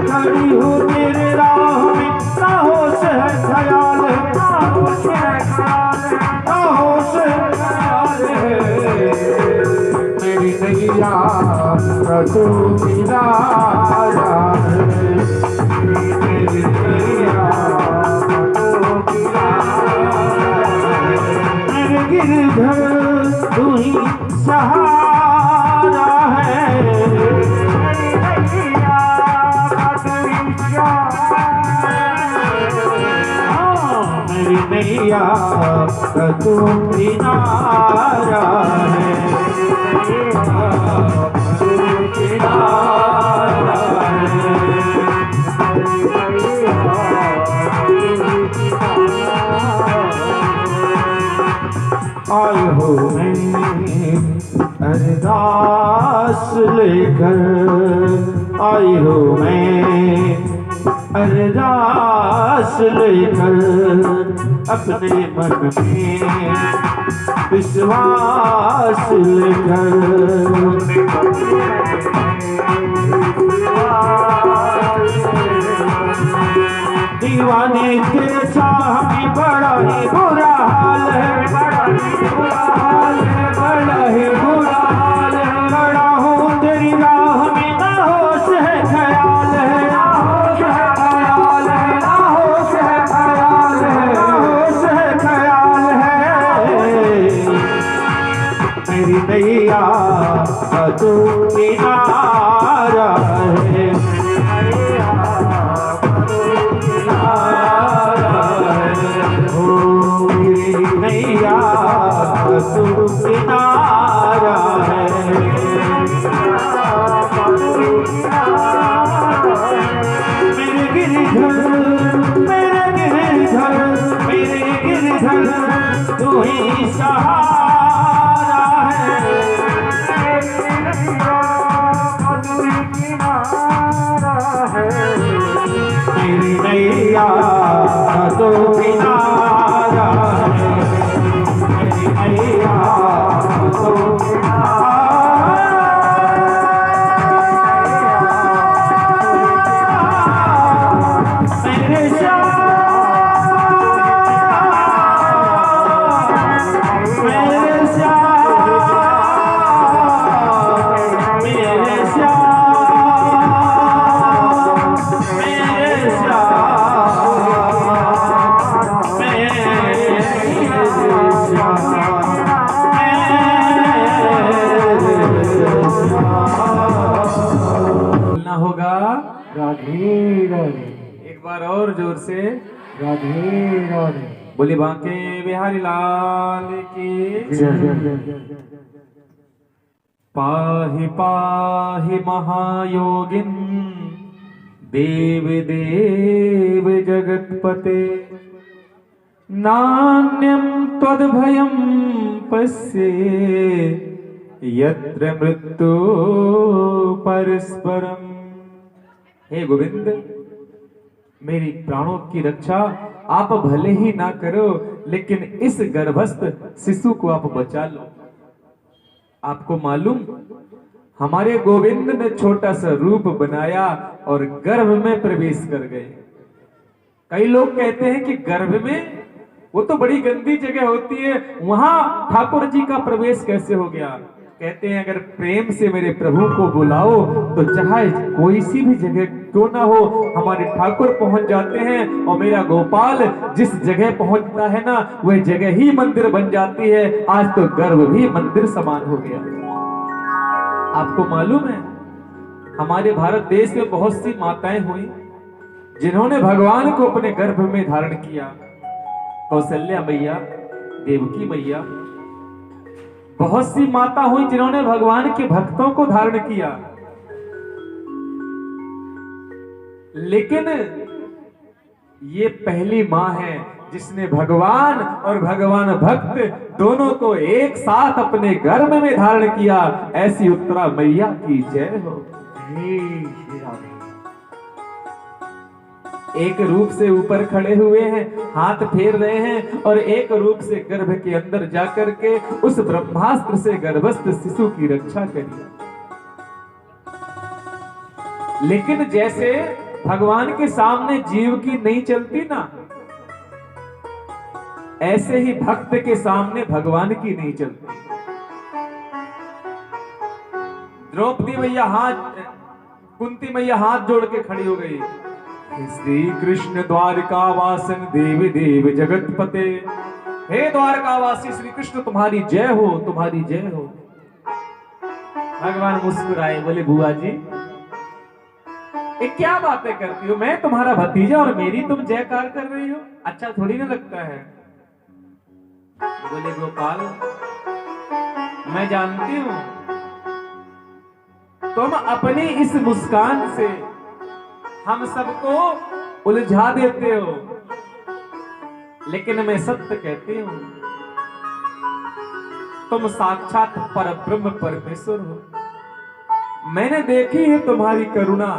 खड़ी हो तेरे राह में ना होश है ख्याल है, ना होश है ख्याल है, ना होश है ख्याल है। मेरी नैया तू किनारा है, मेरी नैया तू किनारा है। मेरे गिरधर तू ही सहारा है, मेरी नैया तू किनारा है, तू किनारा है। आई हो मैं अरदास लेकर, आई हो मैं अरदास लेकर, अपने मन में विश्वास लेकर। दीवाने के चाह में बड़ा ही बुरा हाल है, बड़ा ही बुरा हाल है, बड़ा ही बुरा हाल है। बड़ा हूँ तेरी राह में ना होश है ख्याल है, ना होश है ख्याल है, ना होश है ख्याल है, ना होश है ख्याल है। मेरी नैया तू किनारा है, नैया तू किनारा है। मेरे गिरधर, मेरे गिरधर, मेरे गिरधर तू ही सहारा है, तू ही किनारा राधे राधे। एक बार और जोर से राधे राधे। बोले बांके बिहारी लाल की पाहि पाहि महायोगिन देव देव जगतपते नान्यं त्वद्भयं पश्ये यत्र मृत्यु परस्परम। हे गोविंद, मेरी प्राणों की रक्षा आप भले ही ना करो, लेकिन इस गर्भस्थ शिशु को आप बचा लो। आपको मालूम, हमारे गोविंद ने छोटा सा रूप बनाया और गर्भ में प्रवेश कर गए। कई लोग कहते हैं कि गर्भ में वो तो बड़ी गंदी जगह होती है, वहां ठाकुर जी का प्रवेश कैसे हो गया? कहते हैं अगर प्रेम से मेरे प्रभु को बुलाओ तो चाहे कोई सी भी जगह क्यों ना हो, हमारे ठाकुर पहुंच जाते हैं और मेरा गोपाल जिस जगह पहुंचता है ना, वह जगह ही मंदिर बन जाती है। आज तो गर्भ भी मंदिर समान हो गया। आपको मालूम है, हमारे भारत देश में बहुत सी माताएं हुई जिन्होंने भगवान को अपने गर्भ में धारण किया। कौशल्या मैया, देवकी मैया, बहुत सी माता हुई जिन्होंने भगवान के भक्तों को धारण किया। लेकिन ये पहली मां है जिसने भगवान और भगवान भक्त दोनों को एक साथ अपने गर्भ में धारण किया। ऐसी उत्तरा मैया की जय हो। एक रूप से ऊपर खड़े हुए हैं, हाथ फेर रहे हैं, और एक रूप से गर्भ के अंदर जाकर के उस ब्रह्मास्त्र से गर्भस्थ शिशु की रक्षा करिए। लेकिन जैसे भगवान के सामने जीव की नहीं चलती ना, ऐसे ही भक्त के सामने भगवान की नहीं चलती। द्रौपदी मैया कुंती मैया हाथ जोड़ के खड़ी हो गई। श्री कृष्ण द्वारकावासन देव देव जगतपते, हे द्वारकावासी श्री कृष्ण तुम्हारी जय हो, तुम्हारी जय हो। भगवान मुस्कुराए, बोले बुआ जी ये क्या बातें करती हो? मैं तुम्हारा भतीजा और मेरी तुम जयकार कर रही हो, अच्छा थोड़ी ना लगता है। बोले गोपाल, मैं जानती हूं तुम अपनी इस मुस्कान से हम सबको उलझा देते हो, लेकिन मैं सत्य कहती हूं, तुम साक्षात परब्रह्म परमेश्वर हो। मैंने देखी है तुम्हारी करुणा,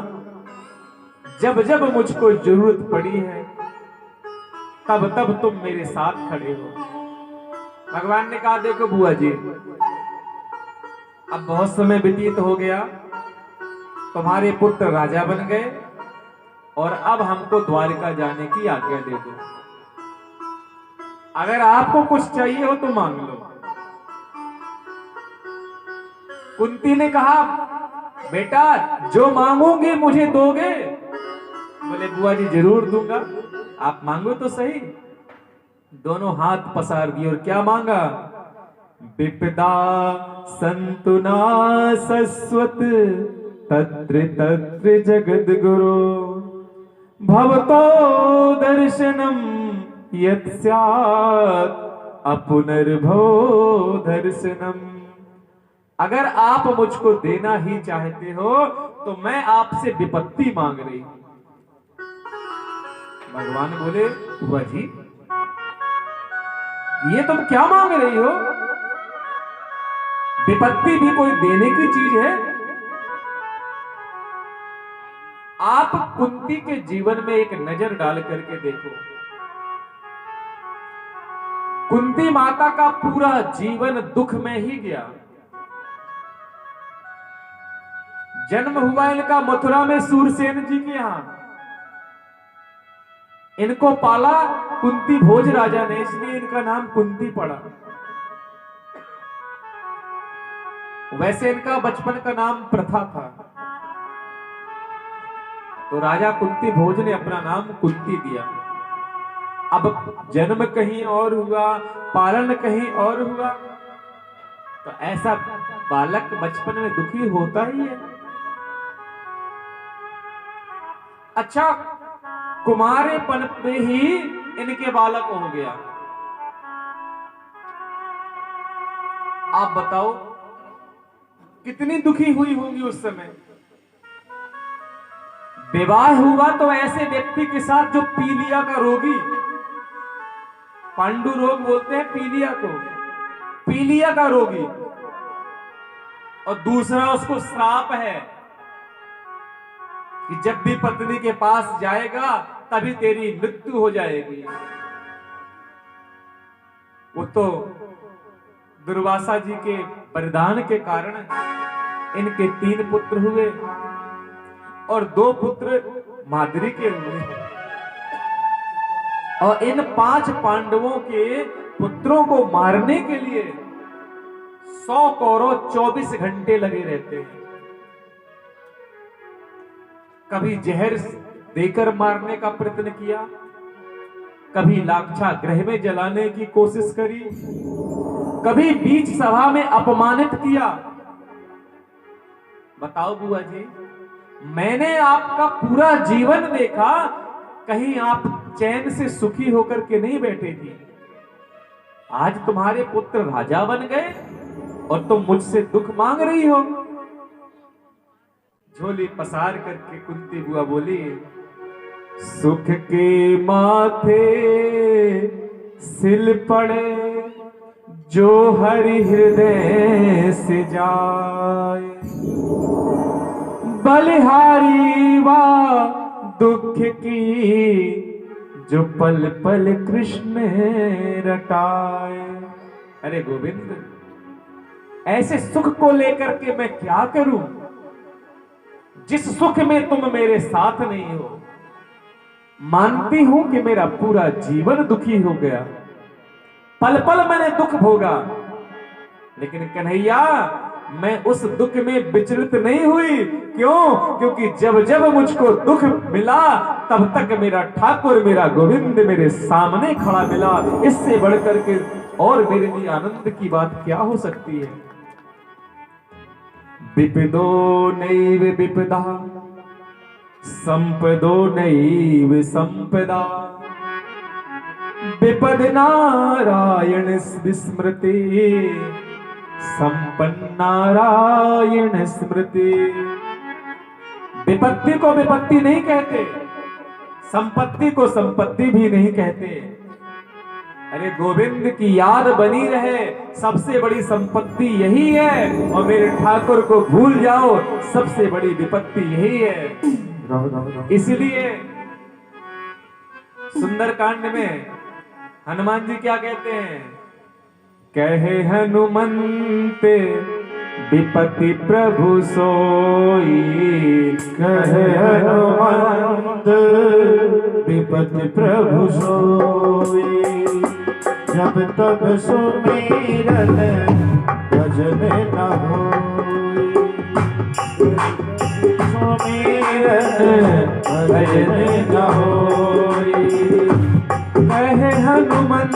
जब जब मुझको जरूरत पड़ी है तब तब तुम मेरे साथ खड़े हो। भगवान ने कहा देखो बुआ जी, अब बहुत समय व्यतीत हो गया, तुम्हारे पुत्र राजा बन गए और अब हमको द्वारिका जाने की आज्ञा दे दो। अगर आपको कुछ चाहिए हो तो मांग लो। कुंती ने कहा बेटा जो मांगोगे मुझे दोगे? बोले बुआ जी जरूर दूंगा, आप मांगो तो सही। दोनों हाथ पसार दिए और क्या मांगा? विपदा संतुना सस्वत तत्र तत्र जगद गुरु भवतो दर्शनम यत् स्यात् अपुनर्भो दर्शनम। अगर आप मुझको देना ही चाहते हो तो मैं आपसे विपत्ति मांग रही हूं। भगवान बोले बुआ जी ये तुम क्या मांग रही हो? विपत्ति भी कोई देने की चीज है? आप कुंती के जीवन में एक नजर डाल करके देखो। कुंती माता का पूरा जीवन दुख में ही गया। जन्म हुआ इनका मथुरा में सूरसेन जी के यहां। इनको पाला कुंती भोज राजा ने, इसलिए इनका नाम कुंती पड़ा। वैसे इनका बचपन का नाम प्रथा था, तो राजा कुंती भोज ने अपना नाम कुंती दिया। अब जन्म कहीं और हुआ, पालन कहीं और हुआ, तो ऐसा बालक बचपन में दुखी होता ही है। अच्छा, कुमारेपन पे ही इनके बालक हो गया। आप बताओ कितनी दुखी हुई होंगी उस समय। विवाह हुआ तो ऐसे व्यक्ति के साथ जो पीलिया का रोगी, पांडु रोग बोलते हैं पीलिया को, पीलिया का रोगी, और दूसरा उसको श्राप है कि जब भी पत्नी के पास जाएगा तभी तेरी मृत्यु हो जाएगी। वो तो दुर्वासा जी के वरदान के कारण इनके 3 पुत्र हुए और 2 पुत्र माद्री के हुए, और इन 5 पांडवों के पुत्रों को मारने के लिए 100 कौरव 24 घंटे लगे रहते हैं। कभी जहर देकर मारने का प्रयत्न किया, कभी लाक्षागृह गृह में जलाने की कोशिश करी, कभी बीच सभा में अपमानित किया। बताओ बुआ जी, मैंने आपका पूरा जीवन देखा, कहीं आप चैन से सुखी होकर के नहीं बैठे थी। आज तुम्हारे पुत्र राजा बन गए और तुम मुझसे दुख मांग रही हो। झोली पसार करके कुंती बुआ बोली, सुख के माथे सिल पड़े जो हरि हृदय से जाए, बलिहारी वा दुख की जो पल पल कृष्ण रटाए। अरे गोविंद, ऐसे सुख को लेकर के मैं क्या करूं जिस सुख में तुम मेरे साथ नहीं हो। मानती हूं कि मेरा पूरा जीवन दुखी हो गया, पल पल मैंने दुख भोगा, लेकिन कन्हैया मैं उस दुख में विचलित नहीं हुई। क्यों? क्योंकि जब जब मुझको दुख मिला तब तक मेरा ठाकुर, मेरा गोविंद मेरे सामने खड़ा मिला। इससे बढ़कर के और मेरे लिए आनंद की बात क्या हो सकती है। विपदो नैव विपदा, संपदो नैव संपदा, विपद नारायण विस्मृति, संपन्न नारायण स्मृति। विपत्ति को विपत्ति नहीं कहते, संपत्ति को संपत्ति भी नहीं कहते। अरे गोविंद की याद बनी रहे, सबसे बड़ी संपत्ति यही है, और मेरे ठाकुर को भूल जाओ सबसे बड़ी विपत्ति यही है। इसलिए सुंदरकांड में हनुमान जी क्या कहते हैं? कहे हनुमंत विपत्ति प्रभु सोई, कहे हनुमंत विपत्ति प्रभु सोई, जब तक सुमिरन भजन न होई, सुमिरन भजन न होई। कहे हनुमंत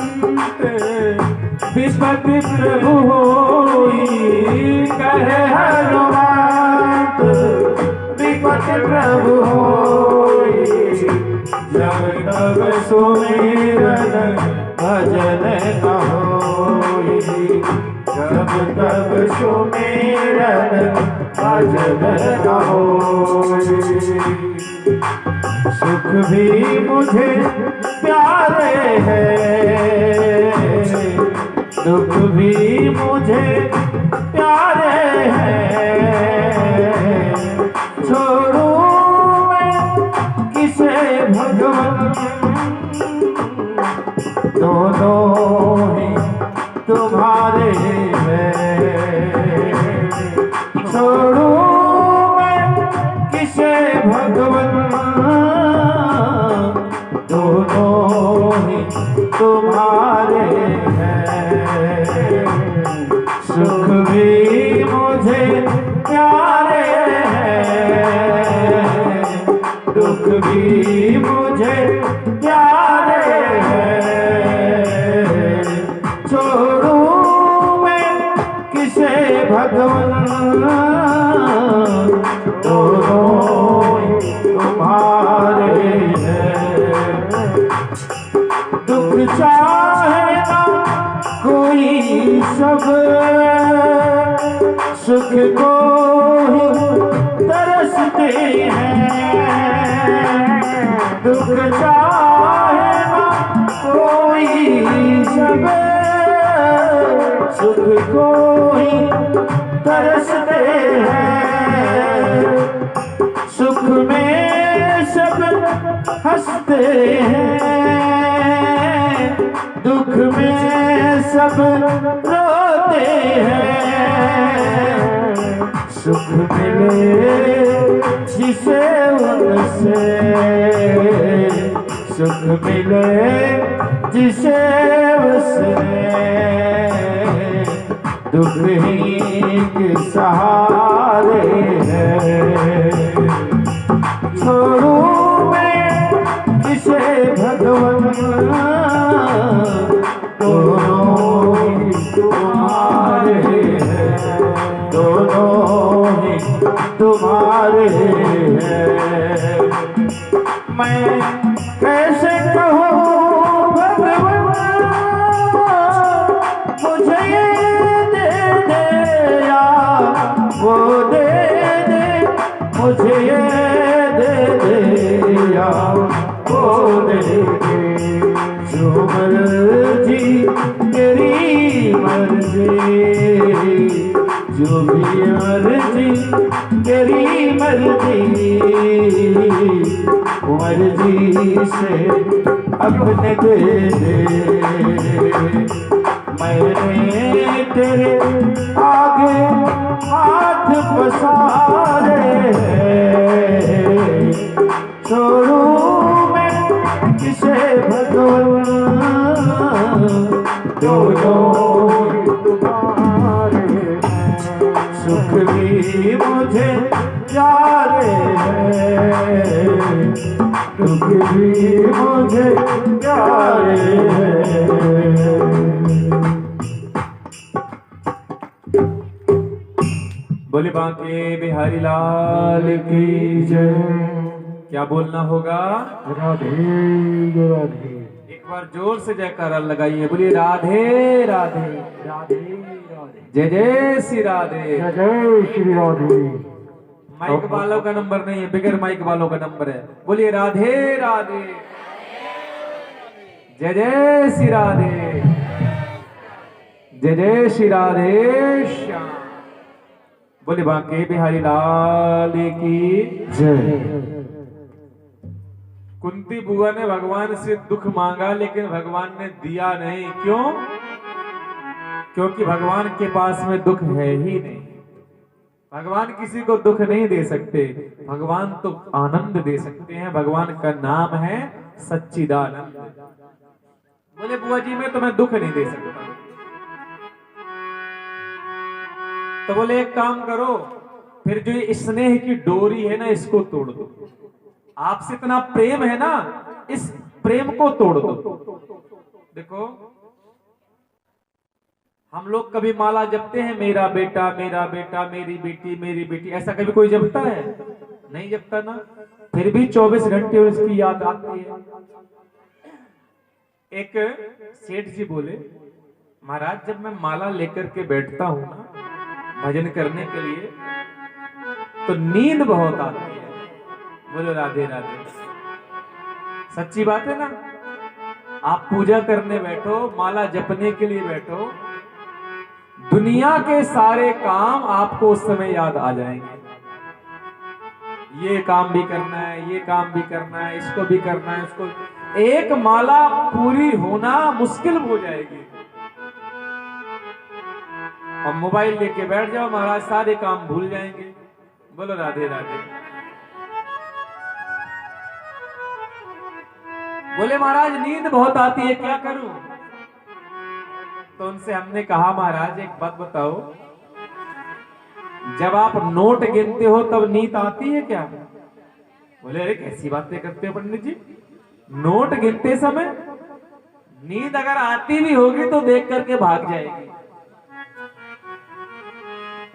विपत्ति प्रभु होई, कहे हनुमंत विपत्ति प्रभु होई, जब तक सुमिरन भजन न होई, जब तक सुमिरन भजन न होई। सुख भी मुझे प्यारे हैं, दुख भी मुझे प्यारे हैं, छोड़ूं मैं किसे भगवान, दोनों ही तुम्हारे हैं, छोड़ूं मैं किसे भगवान, दोनों ही तुम्हारे हैं। सुख भी मुझे प्यारे हैं, दुख भी मुझे प्यारे हैं, छोड़ूं मैं किसे भगवान, दोनों ही तुम्हारे दुख चाहे ना कोई सब सुख को ही तरसते हैं। दुख चाहे ना कोई सब सुख को ही तरसते हैं। सुख में सब हंसते हैं, दुख में सब रोते हैं। सुख मिले जिसे उनसे, सुख मिले जिसे उसने, दुख ही के सहारे है। छोड़ू मैं जिसे भगवान, दोनों ही तुम्हारे हैं, दोनों ही तुम्हारे हैं। मैं कैसे कहूँ भगवान मुझे ये दे दे या वो दे दे, मुझे ये दे दे या वो दे दे। जो मर्जी तेरी मर्जी, जो भी मर्जी तेरी मर्जी, मर्जी से अपने दे दे। मैंने तेरे आगे हाथ पसारे हैं, छोड़ूं मैं किसे भगवान, दोनों तुम्हारे हैं। सुख भी मुझे प्यारे हैं, दुख भी मुझे प्यारे हैं। बोले बांके बिहारी लाल की जय। क्या बोलना होगा? राधे राधे। एक बार जोर से जयकारा लगाइए, बोलिए राधे राधे राधे राधे। जय जय श्री राधे। जय जय श्री राधे। माइक वालों का नंबर नहीं है, बिगर माइक वालों का नंबर है। बोलिए राधे राधे जय जय श्री राधे, जय जय श्री राधे श्याम। बोले बांके बिहारी लाल की जय। कुंती बुआ ने भगवान से दुख मांगा, लेकिन भगवान ने दिया नहीं। क्यों? क्योंकि भगवान के पास में दुख है ही नहीं। भगवान किसी को दुख नहीं दे सकते, भगवान तो आनंद दे सकते हैं। भगवान का नाम है सच्चिदानंद। बोले बुआ जी मैं तुम्हें दुख नहीं दे सकता। तो बोले एक काम करो, फिर जो ये स्नेह की डोरी है ना, इसको तोड़ दो। आपसे इतना प्रेम है ना, इस प्रेम को तोड़ दो। देखो हम लोग कभी माला जपते हैं, मेरा बेटा मेरा बेटा, मेरी बेटी मेरी बेटी, ऐसा कभी कोई जपता है? नहीं जपता ना। फिर भी 24 घंटे उसकी याद आती है। एक सेठ जी बोले, महाराज जब मैं माला लेकर के बैठता हूं ना भजन करने के लिए, तो नींद बहुत आती है। बोलो राधे राधे। सच्ची बात है ना। आप पूजा करने बैठो, माला जपने के लिए बैठो, दुनिया के सारे काम आपको उस समय याद आ जाएंगे। ये काम भी करना है, ये काम भी करना है, इसको भी करना है, उसको। एक माला पूरी होना मुश्किल हो जाएगी। और मोबाइल लेके बैठ जाओ महाराज, सारे काम भूल जाएंगे। बोलो राधे राधे। बोले महाराज नींद बहुत आती है, क्या करूं? तो उनसे हमने कहा महाराज एक बात बताओ, जब आप नोट गिनते हो तब नींद आती है क्या? बोले अरे कैसी बातें करते हो पंडित जी, नोट गिनते समय नींद अगर आती भी होगी तो देख करके भाग जाएगी।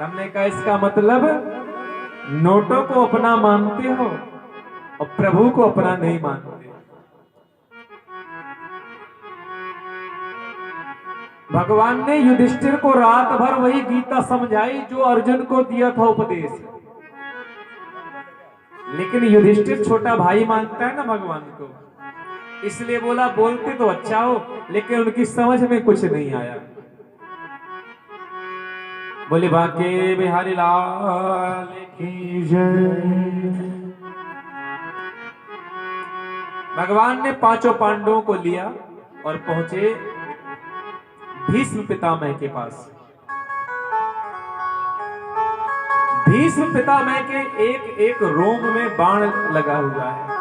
हमने कहा इसका मतलब नोटों को अपना मानते हो और प्रभु को अपना नहीं मानते। भगवान ने युधिष्ठिर को रात भर वही गीता समझाई जो अर्जुन को दिया था उपदेश। लेकिन युधिष्ठिर छोटा भाई मानता है ना भगवान को, इसलिए बोला बोलते तो अच्छा हो, लेकिन उनकी समझ में कुछ नहीं आया। बोले बाके बिहारी लाल की जय। भगवान ने पांचों पांडवों को लिया और पहुंचे भीष्म पितामह के पास। भीष्म पितामह के एक एक रोम में बाण लगा हुआ है।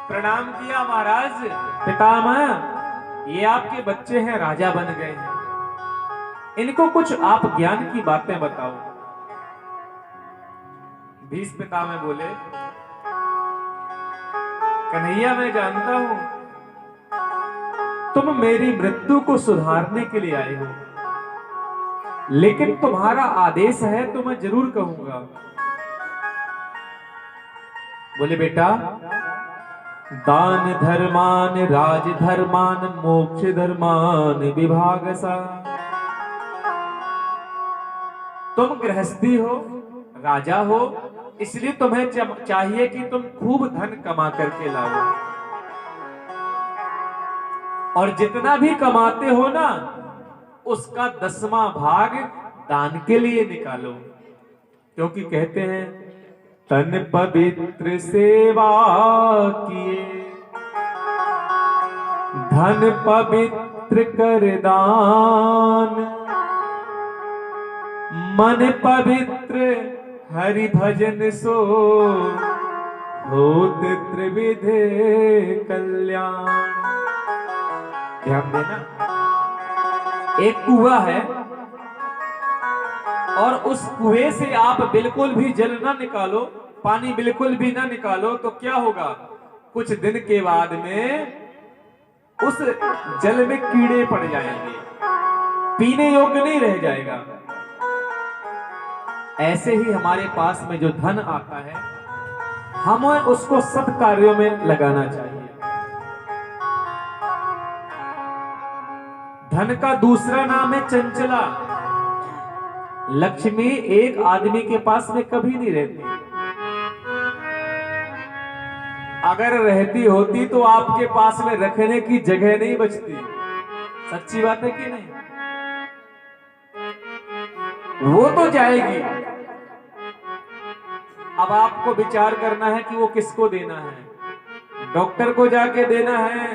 प्रणाम किया, महाराज पितामह ये आपके बच्चे हैं, राजा बन गए हैं, इनको कुछ आप ज्ञान की बातें बताओ। भीष्म पितामह बोले कन्हैया मैं जानता हूं तुम मेरी मृत्यु को सुधारने के लिए आए हो, लेकिन तुम्हारा आदेश है तो मैं जरूर कहूंगा। बोले बेटा दान धर्मान राज धर्मान मोक्ष धर्मान विभागसा। तुम गृहस्थी हो, राजा हो, इसलिए तुम्हें चाहिए कि तुम खूब धन कमा करके लाओ, और जितना भी कमाते हो ना उसका 10वां भाग दान के लिए निकालो, क्योंकि कहते हैं तन पवित्र सेवा किए धन पवित्र कर दान, मन पवित्र हरि भजन सो होत त्रिविधे कल्याण। ध्यान देना, एक कुआं है और उस कुएं से आप बिल्कुल भी जल ना निकालो, पानी बिल्कुल भी ना निकालो तो क्या होगा, कुछ दिन के बाद में उस जल में कीड़े पड़ जाएंगे, पीने योग्य नहीं रह जाएगा। ऐसे ही हमारे पास में जो धन आता है हमें उसको सत् कार्यों में लगाना चाहिए। धन का दूसरा नाम है चंचला। लक्ष्मी एक आदमी के पास में कभी नहीं रहती, अगर रहती होती तो आपके पास में रखने की जगह नहीं बचती। सच्ची बात है कि नहीं? वो तो जाएगी, अब आपको विचार करना है कि वो किसको देना है। डॉक्टर को जाके देना है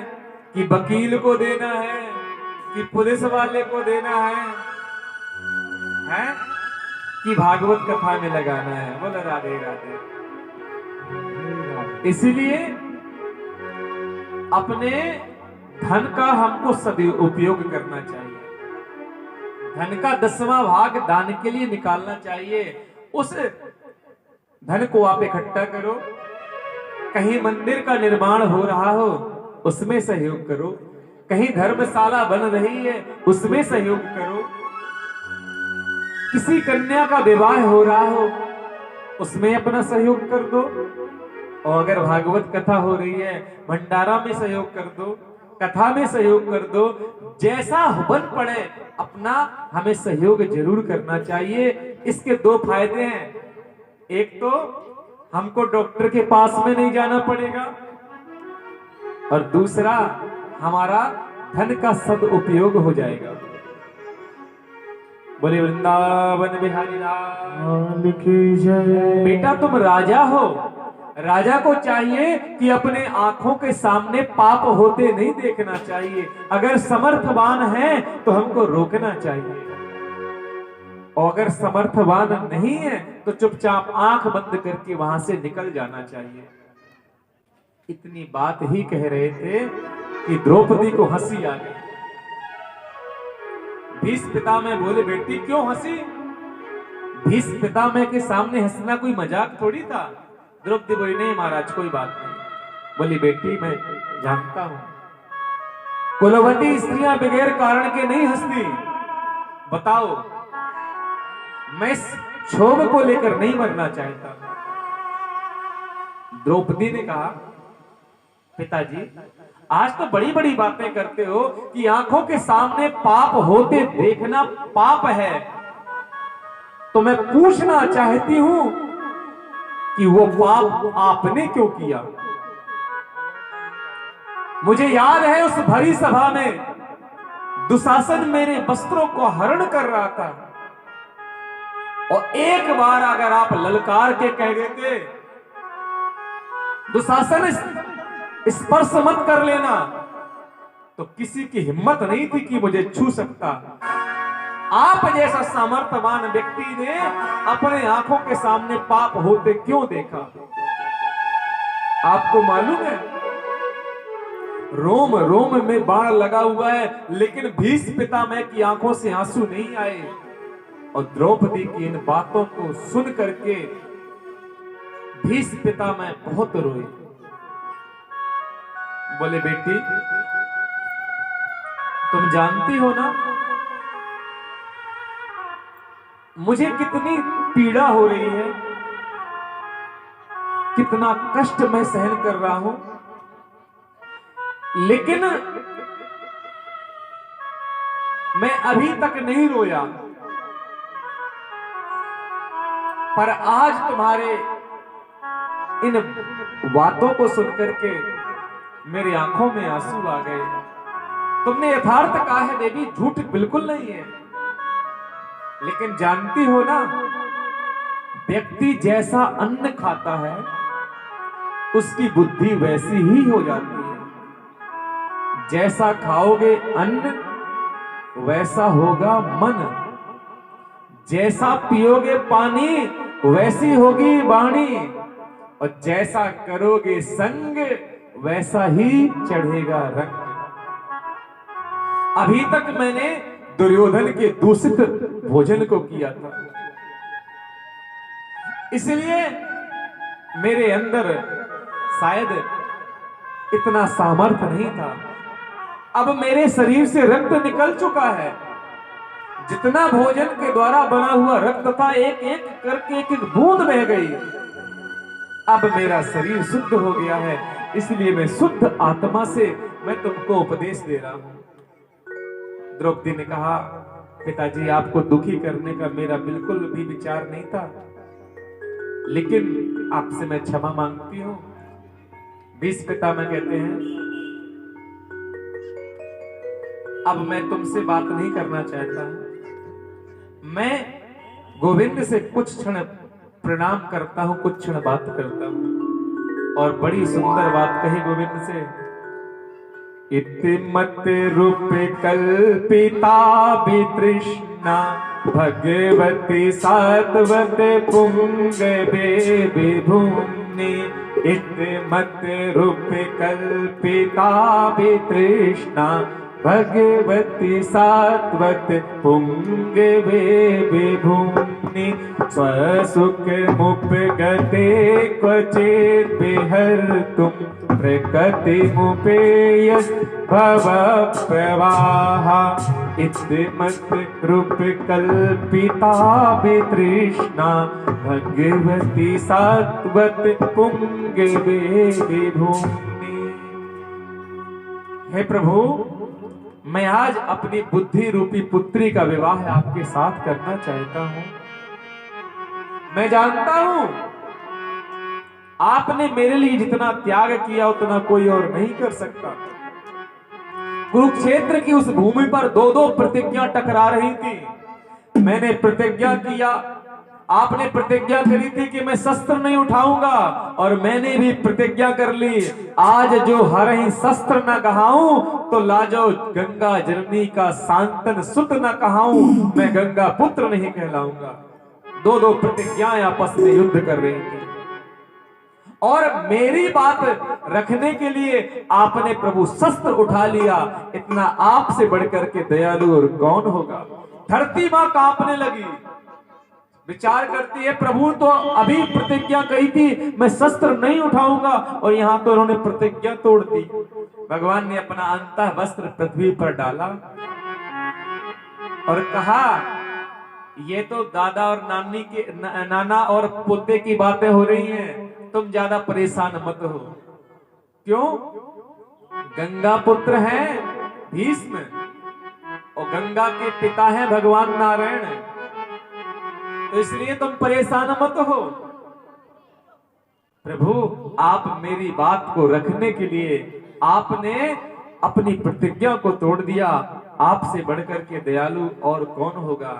कि वकील को देना है कि पुलिस वाले को देना है कि भागवत कथा में लगाना है। बोला राधे राधे। इसीलिए अपने धन का हमको सदुपयोग करना चाहिए। धन का 10वां भाग दान के लिए निकालना चाहिए। उस धन को आप इकट्ठा करो, कहीं मंदिर का निर्माण हो रहा हो उसमें सहयोग करो, कहीं धर्मशाला बन रही है उसमें सहयोग करो, किसी कन्या का विवाह हो रहा हो उसमें अपना सहयोग कर दो, और अगर भागवत कथा हो रही है भंडारा में सहयोग कर दो, कथा में सहयोग कर दो, जैसा बन पड़े अपना हमें सहयोग जरूर करना चाहिए। इसके 2 फायदे हैं, एक तो हमको डॉक्टर के पास में नहीं जाना पड़ेगा, और दूसरा हमारा धन का सदुपयोग हो जाएगा। बोले वृंदावन बिहारी लाल की जय। बेटा तुम राजा हो, राजा को चाहिए कि अपने आंखों के सामने पाप होते नहीं देखना चाहिए। अगर समर्थवान है तो हमको रोकना चाहिए, और अगर समर्थवान नहीं है तो चुपचाप आंख बंद करके वहां से निकल जाना चाहिए। इतनी बात ही कह रहे थे कि द्रौपदी को हंसी आ गई। भीष्म पितामह बोले बेटी क्यों हंसी? भीष्म पितामह के सामने हंसना कोई मजाक थोड़ी था। द्रौपदी बोली नहीं महाराज कोई बात नहीं। बोली बेटी मैं जानता हूं कुलवती स्त्रियां बगैर कारण के नहीं हंसती, बताओ मैं इस क्षोभ को लेकर नहीं मरना चाहता। द्रौपदी ने कहा पिताजी आज तो बड़ी बड़ी बातें करते हो कि आंखों के सामने पाप होते देखना पाप है। तो मैं पूछना चाहती हूं कि वो पाप आपने क्यों किया? मुझे याद है उस भरी सभा में दुशासन मेरे वस्त्रों को हरण कर रहा था, और एक बार अगर आप ललकार के कह देते दुशासन स्पर्श मत कर लेना, तो किसी की हिम्मत नहीं थी कि मुझे छू सकता। आप जैसा सामर्थ्यवान व्यक्ति ने अपने आंखों के सामने पाप होते क्यों देखा? आपको मालूम है रोम रोम में बाण लगा हुआ है, लेकिन भीष्म पितामह की आंखों से आंसू नहीं आए। और द्रौपदी की इन बातों को सुन करके भीष्म पितामह बहुत रोए। बोले बेटी तुम जानती हो ना मुझे कितनी पीड़ा हो रही है, कितना कष्ट मैं सहन कर रहा हूं, लेकिन मैं अभी तक नहीं रोया। पर आज तुम्हारे इन बातों को सुनकर के मेरी आंखों में आंसू आ गए। तुमने यथार्थ कहा है देवी, झूठ बिल्कुल नहीं है। लेकिन जानती हो ना व्यक्ति जैसा अन्न खाता है उसकी बुद्धि वैसी ही हो जाती है। जैसा खाओगे अन्न वैसा होगा मन, जैसा पियोगे पानी वैसी होगी वाणी, और जैसा करोगे संग वैसा ही चढ़ेगा रंग। अभी तक मैंने दुर्योधन के दूषित भोजन को किया था, इसलिए मेरे अंदर शायद इतना सामर्थ्य नहीं था। अब मेरे शरीर से रक्त निकल चुका है, जितना भोजन के द्वारा बना हुआ रक्त था एक एक करके एक एक बूंद बह गई। अब मेरा शरीर शुद्ध हो गया है, इसलिए मैं शुद्ध आत्मा से मैं तुमको उपदेश दे रहा हूं। द्रौपदी ने कहा पिताजी आपको दुखी करने का मेरा बिल्कुल भी विचार नहीं था, लेकिन आपसे मैं क्षमा मांगती हूं। भीष्म पितामह कहते हैं अब मैं तुमसे बात नहीं करना चाहता, मैं गोविंद से कुछ क्षण प्रणाम करता हूं, कुछ क्षण बात करता हूं। और बड़ी सुंदर बात कही गोविंद से, इतिमत रूप कल्पिता वितृष्णा भगवती सात्वत पुंगवे विभूमि। इतिमत रूप कल्पिता वितृष्णा भगवती सात्वत पुंगवे विभूमि। स्वसुख मुपगते क्वचित् विहर्तुं प्रकृति मुपेय भव प्रवाह। इतिमत रूप कल्पिता वितृष्णा भगवती सात्वत पुंगवे विभूमि। हे प्रभु, मैं आज अपनी बुद्धि रूपी पुत्री का विवाह आपके साथ करना चाहता हूं। मैं जानता हूं आपने मेरे लिए जितना त्याग किया उतना कोई और नहीं कर सकता। कुरुक्षेत्र की उस भूमि पर दो दो प्रतिज्ञा टकरा रही थी। मैंने प्रतिज्ञा किया, आपने प्रतिज्ञा करी थी कि मैं शस्त्र नहीं उठाऊंगा, और मैंने भी प्रतिज्ञा कर ली आज जो हरहि शस्त्र न कहाऊं तो लाजो गंगा जननी का सांतन सुत न कहाऊं, मैं गंगा पुत्र नहीं कहलाऊंगा। दो दो प्रतिज्ञाएं आपस में युद्ध कर रही थी, और मेरी बात रखने के लिए आपने प्रभु शस्त्र उठा लिया। इतना आपसे बढ़कर के दयालु और कौन होगा। धरती मां कांपने लगी, विचार करती है प्रभु तो अभी प्रतिज्ञा कही थी मैं शस्त्र नहीं उठाऊंगा, और यहां तो उन्होंने प्रतिज्ञा तोड़ दी। भगवान ने अपना अंतः वस्त्र पृथ्वी पर डाला और कहा ये तो दादा और नानी के नाना और पोते की बातें हो रही हैं, तुम ज्यादा परेशान मत हो। क्यों? गंगा पुत्र है भीष्म और गंगा के पिता है भगवान नारायण, तो इसलिए तुम परेशान मत हो। प्रभु आप मेरी बात को रखने के लिए आपने अपनी प्रतिज्ञा को तोड़ दिया, आपसे बढ़कर के दयालु और कौन होगा।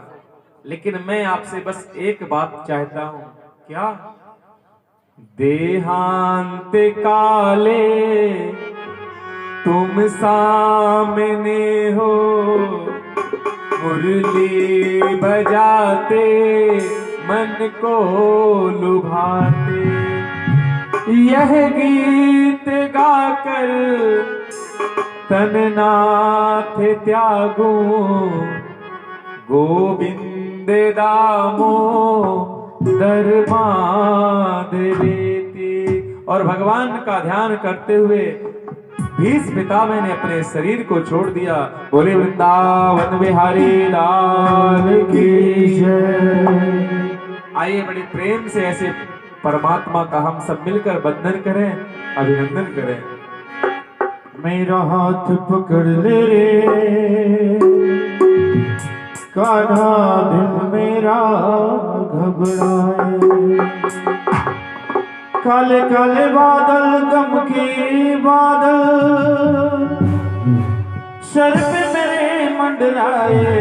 लेकिन मैं आपसे बस एक बात चाहता हूं, क्या? देहांत काले तुम सामने हो, मुरली बजाते मन को लुभाते, यह गीत गाकर तननाथ त्यागू, गोविंद दामो दरमाद लेती। और भगवान का ध्यान करते हुए भीष्म पितामह ने अपने शरीर को छोड़ दिया। बोले वृंदावन बिहारी लाल की जय। आइए बड़े प्रेम से ऐसे परमात्मा का हम सब मिलकर वंदन करें, अभिनंदन करें। मेरा हाथ पकड़ ले रे कान्हा, दिल मेरा घबराए, काले काले बादल गम के बादल सर पे मेरे मंडराए,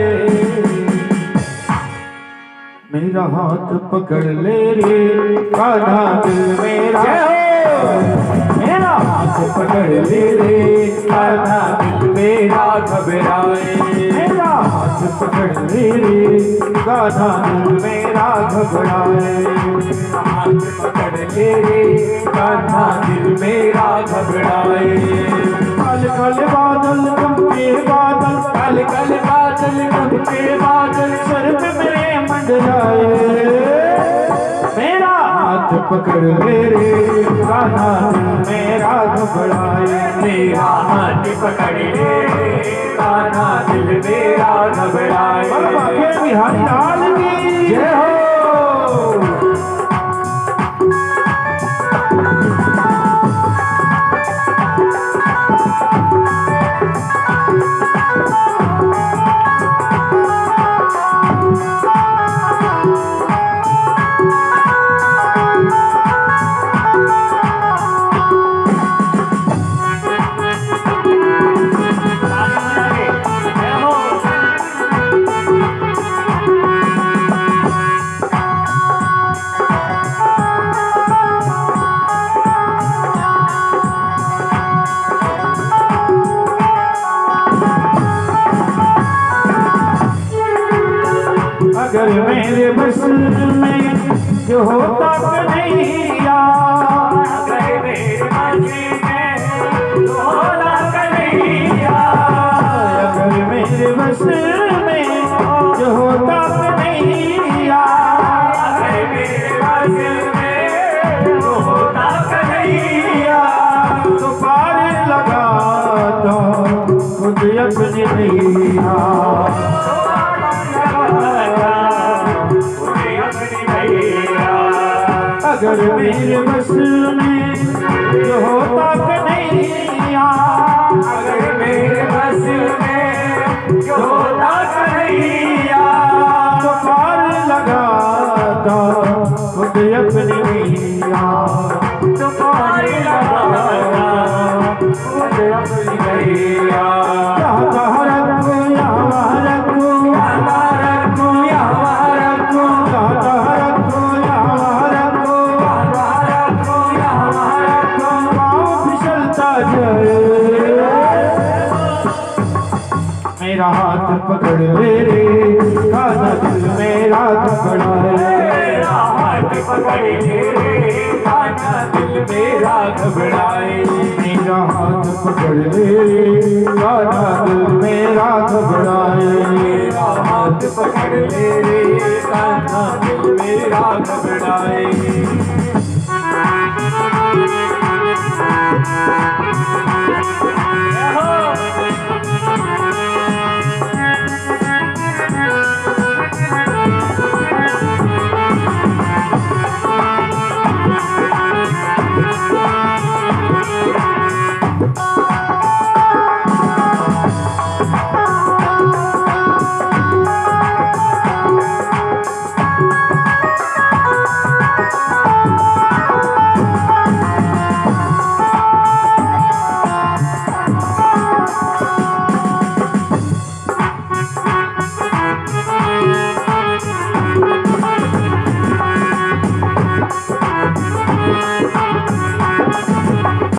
मेरा हाथ पकड़ ले रे कान्हा, दिल मेरा, मेरा हाथ पकड़ ले रे कान्हा, दिल मेरा घबराए, मेरा हाथ पकड़ ले रे कान्हा, दिल मेरा घबराए, हाथ पकड़ ले रे कान्हा, दिल मेरा घबराए। काले काले बादल गम के बादल, काले काले बादल गम के बादल सर पे मेरे मंडराए, मेरा हाथ पकड़ ले रे कान्हा, दिल मेरा घबराए, मेरा हाथ पकड़ ले कान्हा, दिल मेरा घबराए। बिहारी लाल की जय हो। अगर मेरे बस में जो होता कन्हैया, अगर मेरे बस में जो होता कन्हैया, अगर मेरे बस में जो होता कन्हैया, अगर मेरे बस में जो होता कन्हैया, तो पार लगाता खुद अपनी नैया, अगर मेरे बस में जो होता कन्हैया, अगर मेरे बस में जो होता कन्हैया, तो पार लगाता खुद अपनी नैया, तो पार लगाता खुद अपनी नैया। यहाँ रखो यहाँ रखो, यहाँ रखो यहाँ रखो, यहाँ रखो यहाँ रखो, मेरा हाथ पकड़ ले रे कान्हा, दिल मेरा घबराए, मेरा हाथ पकड़ ले रे कान्हा, दिल मेरा घबराए, मेरा हाथ पकड़ ले रे कान्हा, दिल मेरा घबराए, मेरा हाथ पकड़ ले रे कान्हा, दिल मेरा घबराए।